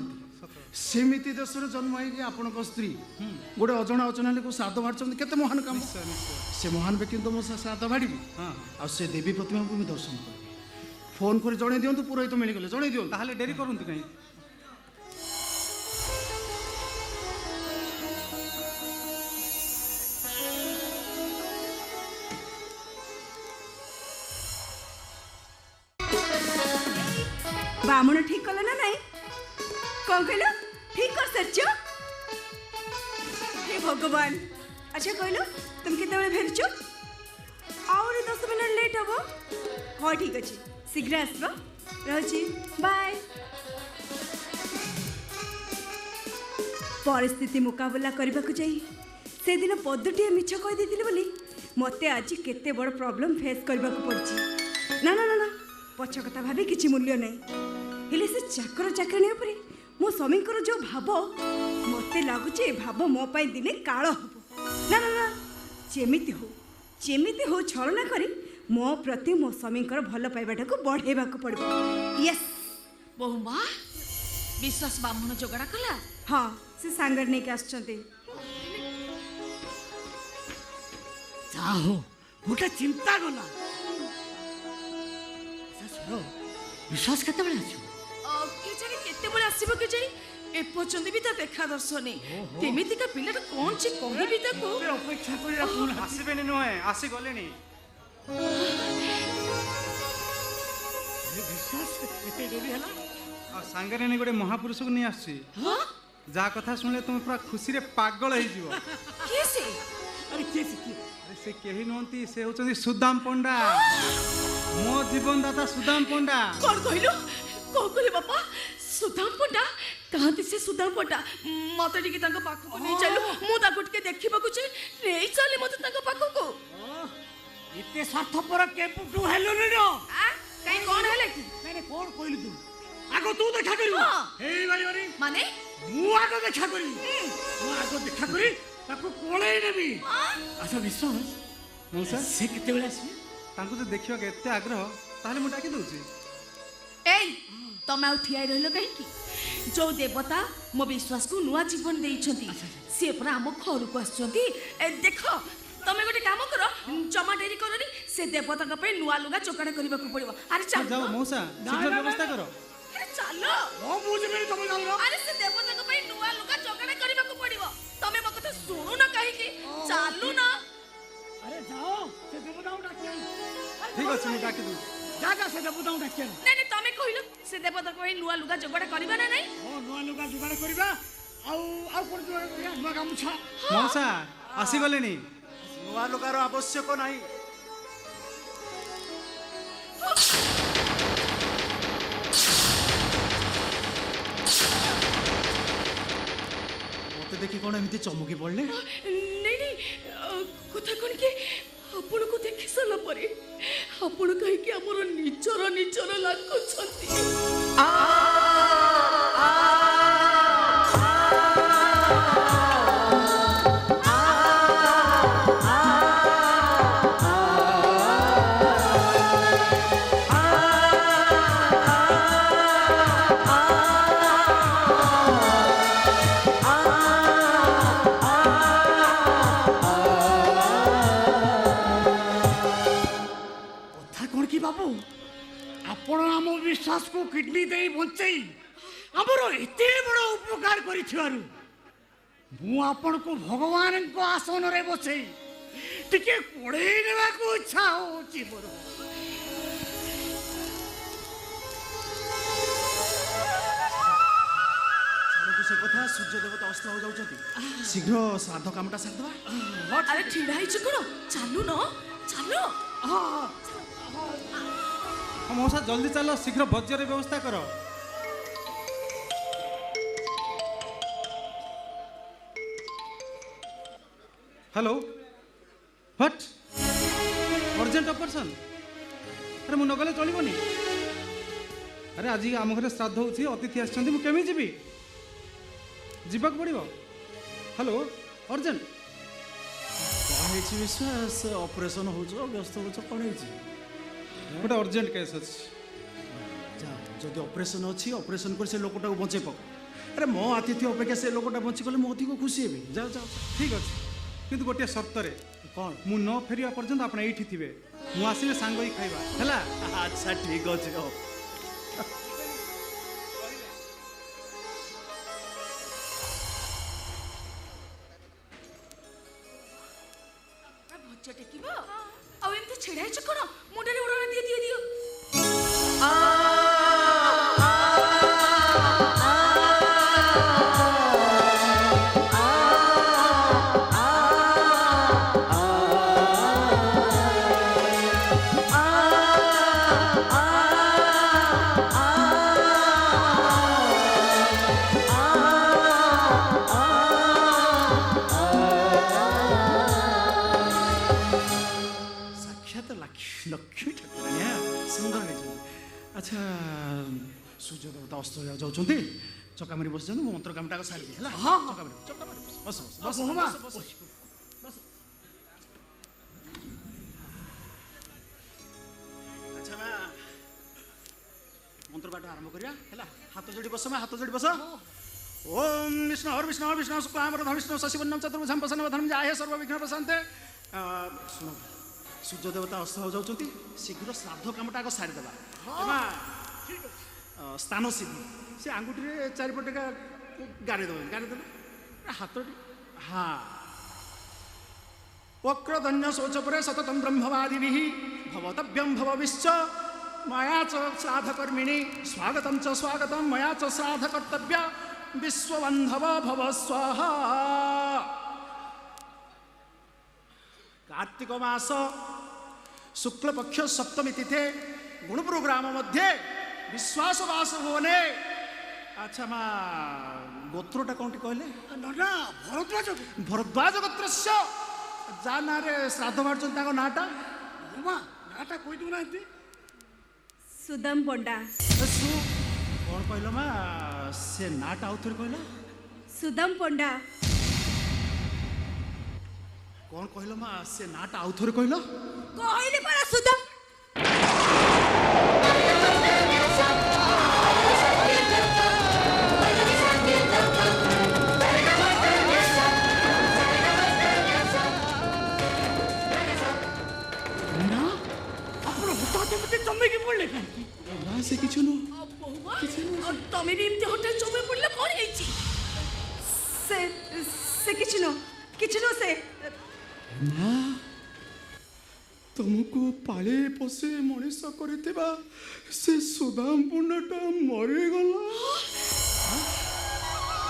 ସେମିତି ଦେଶରେ ଜନ୍ମ ହେଇକି ଆପଣଙ୍କ ସ୍ତ୍ରୀ ଗୋଟେ ଅଜଣା ଅଜଣା ଲୋକ ଶ୍ରାଦ୍ଧ ବାଢ଼ୁଛନ୍ତି କେତେ ମହାନ କାମ। ସେ ମହାନ ବ୍ୟକ୍ତିଙ୍କୁ ମୁଁ ଶ୍ରାଦ୍ଧ ବାଢ଼ିବି ଆଉ ସେ ଦେବୀ ପ୍ରତିମାଙ୍କୁ ମୁଁ ଦର୍ଶନ କରିବି। ଫୋନ୍ କରି ଜଣେଇ ଦିଅନ୍ତୁ, ପୁରୋହିତ ମିଳିଗଲେ ଜଣେଇ ଦିଅନ୍ତୁ। ତାହେଲେ ଡେରି କରନ୍ତୁ କାହିଁକି? बामण ठीक कल ना नहीं कौन कहल ठीक कर सारच हे भगवान। अच्छा कहल तुम केत फेरच आउरी 10 मिनट लेट हम। हाँ ठीक अच्छे शीघ्र आसब रही बाय। परिस्थिति मुकाबला करने को जाई से दिन पदटिए मिछ कही देथिले बोली मते आज केते बड़ प्रॉब्लम फेस करबा को पड़ची। ना ना ना ना पछ कथा भाबी किछि मूल्य नहीं हेले से चाकर चाकरानी उपरे मो स्वामी जो भाव मते लगुचे भाव मो पाई दिने काल हब। ना ना ना जेमिति हो छलना करी मो प्रति मो स्वामी भल पाइबाटा को बढ़ेबा को पड़बो। यस बहुमा विश्वास बामण जोगड़ा कला। हाँ से सांगर नहीं के आछंते जाहो गोटे चिंता गला विश्वास केते बेले आछो केजानी केते बळे आसीबो केजानी ए पर्यंत भी ता देखा दर्शने तेमिति का पिलाटा कोन छि कहबी ताको अपेक्षा करी रखुन ଆସିବେନି ନୁହେଁ ଆସି ଗଲେଣି। विश्वास केते डोरी हला ଆଉ ସାଙ୍ଗରେ ନେଇ ଗୋଟେ ମହାପୁରୁଷକୁ ନେଇ ଆସିଛି। ଯାହା କଥା ଶୁଣିଲେ ତୁମେ ପୁରା ଖୁସିରେ ପାଗଳ ହେଇଯିବ। କିଏ ସେ? अरे के ଆରେ ସେ କେହି ନୁହନ୍ତି, ସେ ହେଉଛନ୍ତି ସୁଦାମ ପଣ୍ଡା, ମୋ ଜୀବନଦାତା ସୁଦାମ ପଣ୍ଡା। कोन कहलो को कहले बापा सुदाम पंडा कहते से सुदाम पंडा मते टिके तांको पाखो को नहीं चलो मु ताको टिके देखिबा को छै नहीं चले मते तांको पाखो को इते स्वार्थपर के पुटू हेलो ने नो आ कहीं कौन हेले की मैंने कौन कहली तू आगो तू देखा करियो हे भाई माने मु आगो देखा करी मु आगो देखा करी ताको कोळेई नेबी। अच्छा विश्वास मौसा से केते बेले आसी ତାଙ୍କୁ ଯଦି ଦେଖିବାକୁ ଏତେ ଆଗ୍ରହ ତାହେଲେ ମୁଁ ଡାକି ଦଉଛି। एई तमे आउ ठियाई रहलो कहीं की जो देवता मो विश्वास को नुआ जीवन देइछंती से पर हम घर को आछंती देखो तमे गोटे काम करो जमा डेरी करनी से देवता का पे नुआ लुगा चोकाड़ा करबा को पड़िबो। अरे चल जाओ मौसा शीघ्र व्यवस्था करो। अरे चलो ओ मुझे मेरी तमे जानो अरे से देवता का पे नुआ लुगा चोकाड़ा करबा को पड़िबो तमे मो कथा सुनु ना कहीं की चालू ना। अरे जाओ से देवताऊ डाके ठीक ଅଛି ମୁଁ ଡାକି ଦଉଛି। जा जा से देवताऊ डाके नहीं नहीं तमे कहिलो से देवता को नुआ लुगा चोकाड़ा करबा ना नहीं ओ नुआ लुगा जुगाड़ करबा आउ कोन जुगाड़ करिया नुआ गामुछा ମଉସା ଆସିଗଲେଣି। ନୂଆ ଲୁଗାର ଆବଶ୍ୟକ ନାହିଁ। मते देखि कोन एमिति चमकी पड़ले नहीं नहीं कथा कौन कि आपण को देखि सारा परे आपण कहीं कि हमर निचर लागुछंती। बाबू आपण आम विश्वास को किडनी दे बंचई आमर एते बड़ उपकार करिथिवारु मु आपण को भगवान को आसन रे बसई टिके कोड़े नेबा को इच्छा होची मोर। से कथा सूर्य देवता अस्त हो जाउछथि शीघ्र श्राद्ध कामटा सारदवा। अरे ठिड़ा हिच कोन चालू न चालो। हाँ मौसा जल्दी चलो शीघ्र भोज्यर व्यवस्था करो। हेलो व्हाट अर्जेंट ऑपरेशन अरे मु नगले चलबोनी। अरे आज आम घर श्राद्ध होछि अतिथि आछंती मु केमी जीवी जीवाक पड़िबो। हेलो अर्जेंट कौन है विश्वास ऑपरेशन हो व्यस्त हो कौन है गोटे अर्जेंट केस अच्छी जा जदि ऑपरेशन अच्छी ऑपरेशन कर से लोकटा को बचे पक अरे मो आतिथ्य अपेक्षा से लोकटा बंचीगले मु अधिक खुशी हेबी जाओ जाओ ठीक अच्छे किंतु गोटे सर्तरे कौन मु न फेरिया पर्यंत आपण एठी थिबे मु आसीबे सांग ही खाइबा हैला अच्छा ठीक अछि हो ଭଜା ଟେକିବ ଆଉ ଏମିତି ଛିଡ଼ା ହେଇଛ କଣ ମୁଣ୍ଡରେ ଉଡ଼ାଣ ଦିଅ ଦିଅ ଦିଅ साक्षात लक्ष्मी ठाकुराणी सुंदर नहीं अच्छा सूर्य देवता अस्त हो जाऊँगी चका मारी बस जाऊँ मंत्र कामटा सारी है हाँ चका मारी बस बस बस बहुमा अच्छा बा मंत्र पाठ आरंभ करिया है हाथ जोड़ी बस हाथ जोड़ी बस ओम विष्णु हर विष्णु विष्णु शुक्लाम्बरधर विष्णु शशिवर्णम चतुर्भुजं प्रसन्नवदनं जाहे सर्वविघ्न प्रशान्ते सुनो सूर्य देवता अस्त हो जाऊँगी शीघ्र श्राद्ध कामटा आग सारीदेवा स्थान सिद्धि से आंगुठी चारिपटे गाड़ी हाथ हाँ वक्रधन्य शौचपरे सततं ब्रह्मवादिभिः भवतव्यं भवविश्च मया च श्राद्धकर्मिणि स्वागतं च स्वागतं मया च श्राद्धकर्तव्य विश्वबन्धव भव स्वाहा कार्तिक मास शुक्लपक्ष सप्तमी तिथे गुणपुर ग्राम मध्ये विश्वास वास भवने अच्छा मा गोत्रटा कौन कहले ना भरद्वाज भरद्वाज गोत्रस्य जा ना रे श्राद्ध मारछन ताको नाटा उमा नाटा कोई दूना ସୁଦାମ ପଣ୍ଡା सु कौन कहलो मा से नाटा आउ थोर कहलो ସୁଦାମ ପଣ୍ଡା कौन कहलो मा से नाटा आउ थोर कहलो କହିଲି ପରା ସୁଦାମ ना ଆପଣ ହଠାତ୍ ଏମିତି ଚମକି ପଡ଼ିଲେ କାହିଁକି ना से किछु नु ତମେ ବି ଏମିତି ହଠାତ୍ ଚମକି ପଡ଼ିଲେ କ'ଣ ହେଇଛି ସେ ସେ କିଛି ନୁହଁ ସେ ना तुमको पाले पोसे मनीष करथिबा से सुदाम पुण्यटा मरी गला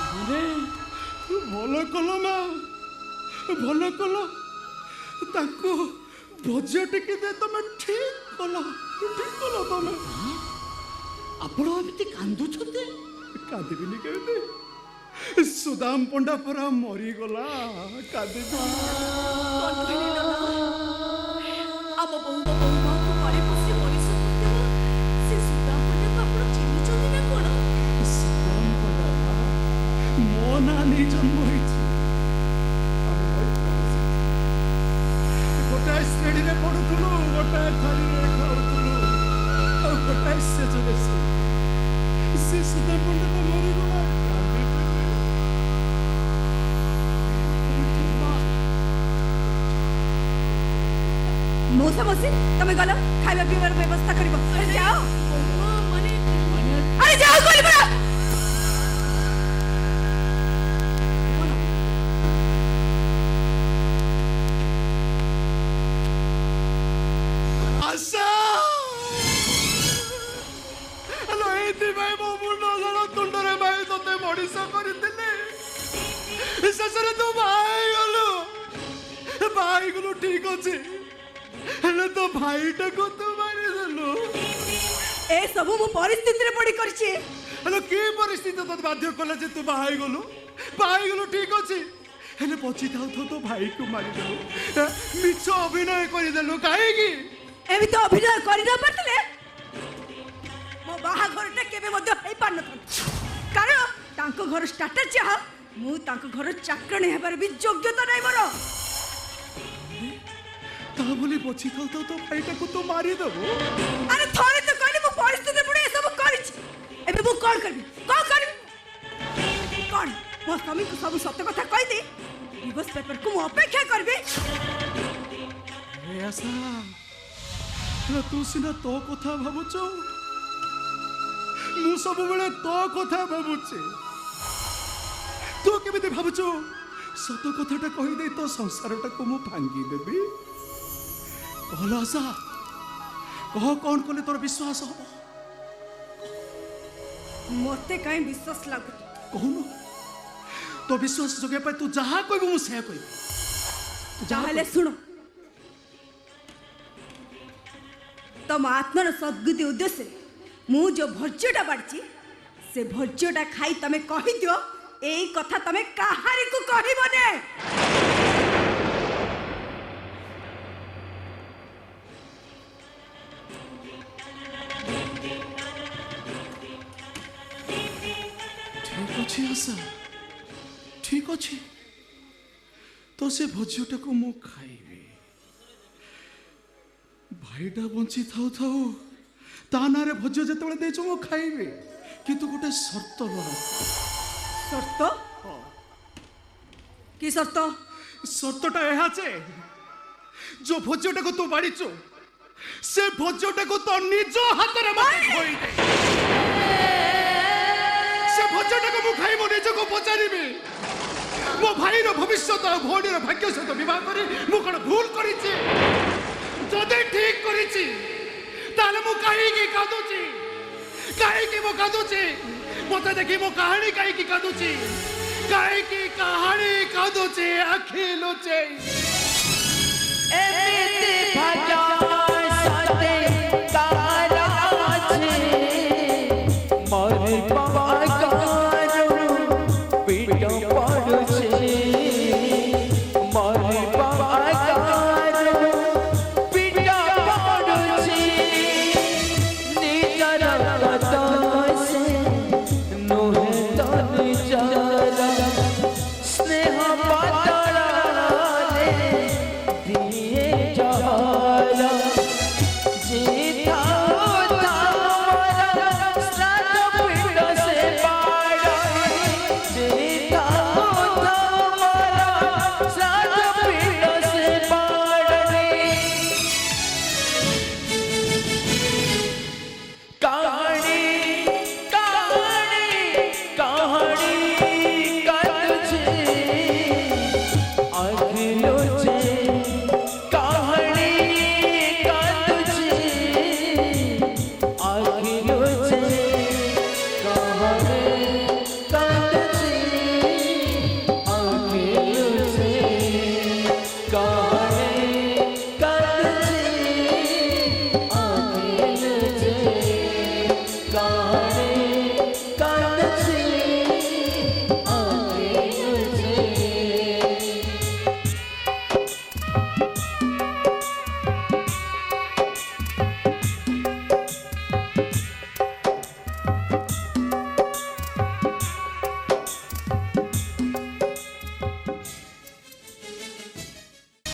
अरे भलो कलो मा भलो कलो ताको बजेट के दे तुम ठीक कलो तुम ଆପଣ ଏମିତି କାନ୍ଦୁଛନ୍ତି कांदिबिनी केते सुदाम पंडा परा मरी गला कांदिबिनी ଆମ ବୋହୂ ବୋହୂମାଙ୍କୁ ପାଳି ପୋଷି ମଣିଷ କରିଦେବ ସେ ସୁଦାମ ପଣ୍ଡାକୁ ଆପଣ ଚିହ୍ନିଛନ୍ତି ନା କ'ଣ सुदाम पंडा मो नानी जन्म होइछि गोटाए श्रेणी रे पढ़ुथुलु गोटाए थाली रे खाउथुलु और गोटाए सेजरे से सुदाम पंडा तो मरी गला ମଉସା ମଉସୀ ତମେ ଗଲ ଖାଇବା ପିଇବାର ବ୍ୟବସ୍ଥା କରିବ ଯାଅ ଆରେ ଯାଅ କହିଲି ପରା आशा हेलो एति भाई मो मुंड जण तुंडरे भाई तते मଣିଷ କରିଥିଲେ ଶେଷରେ ତୁ ଭାଇ ଗଲୁ ଠିକ ଅଛି ହେଲେ ତ ଭାଇଟାକୁ ତୁ ମାରିଦେଲୁ ଏ ସବୁ ମୁଁ ପରିସ୍ଥିତିରେ ପଡ଼ି କରିଛି ହେଲେ କି ପରିସ୍ଥିତି ତତେ ବାଧ୍ୟ କଲା ଯେ ତୁ ବାହା ହେଇଗଲୁ ଠିକ ଅଛି ହେଲେ ପଚିଥାଉ ତ ତୋ ଭାଇକୁ ମାରିଦେଲୁ ମିଛ ଅଭିନୟ କରିଦେଲୁ କାହିଁକି ଏମିତି ଅଭିନୟ କରି ନ ପାରିଥିଲେ ମୋ ବାହାଘରଟା କେବେ ମଧ୍ୟ ହେଇପାରିନଥାନ୍ତା କାରଣ ତାଙ୍କ ଘର ଷ୍ଟାଟସ୍ ଯାହା ମୁଁ ତାଙ୍କ ଘର ଚାକରାଣୀ ହେବାର ବି ଯୋଗ୍ୟତା ନାହିଁ ମୋର ତା ବୋଲି ପଚିଥାଉ ତ ତୋ ଭାଇଟାକୁ ତୁ ମାରିଦେବୁ ଆରେ ଥରେ ତ କହିଲି ମୁଁ ପରିସ୍ଥିତିରେ ପଡ଼ି ଏସବୁ କରିଛି ଏବେ ମୁଁ କ'ଣ କରିବି कौन मो स्वामी को सब सत्य कथा कह दे डिवोर्स पेपर को मु अपेक्षा करबे आशा तू सीना तो कथा भावुच मु सब बेले तो कथा भावुचे तू केमिति भावुच सत कथाटा कहीदे तो संसारटा को मु भांगी देबी कहल आशा कह कौन कले तोर विश्वास हम मते कहीं विश्वास लागु कहून तो विश्वास जोगे पे तू जहाँ कहबू मु से कहबी ताहले सुनो तम आत्मार सद्गति उद्देश्य मु जो भर्जटा बाड़ची से भर्जटा खाई तमे कहि दियो एई कथा तमे काहारी को कहिबो ने ठीक अच्छे आशा ठीक अच्छे तो से भोजटा को मु खाइबी भाईटा बंची थाउ थाउ ता नारे भोज जेतबेले देचो मु खाइबी किंतु गोटे शर्त लगा शर्त की शर्त शर्तटा एहा जे जो भोजटा को तू बाड़ीचो से भोजटा को तो निज हाथ रे मते खोई दे से भोजटा को मु खाइ मो निज को पचारिबी मो भाई रो भविष्य तो भौणी रो भाग्य सहित विवाह करी मु कोन भूल करिछि जदे ठीक करिछि ताले मु काहे की कादुछि मते देखि मो कहानी काहे की कादुछि काहे की कहानी कादुछि आखि लुचे एमिति भाजा सते तारा छे मोर पवाकारो पीठ पड़ुछे मोर पवाकारो पीठ पड़ुछे निजर कत से नोहे तो निजर स्नेह बदलाले दिए जहरा जीता तामरा श्राद्ध पीठ से पाड़े जीता तामरा श्राद्ध पीठ से पाड़े कहानी कहानी कहानी कत छे अखिलो छे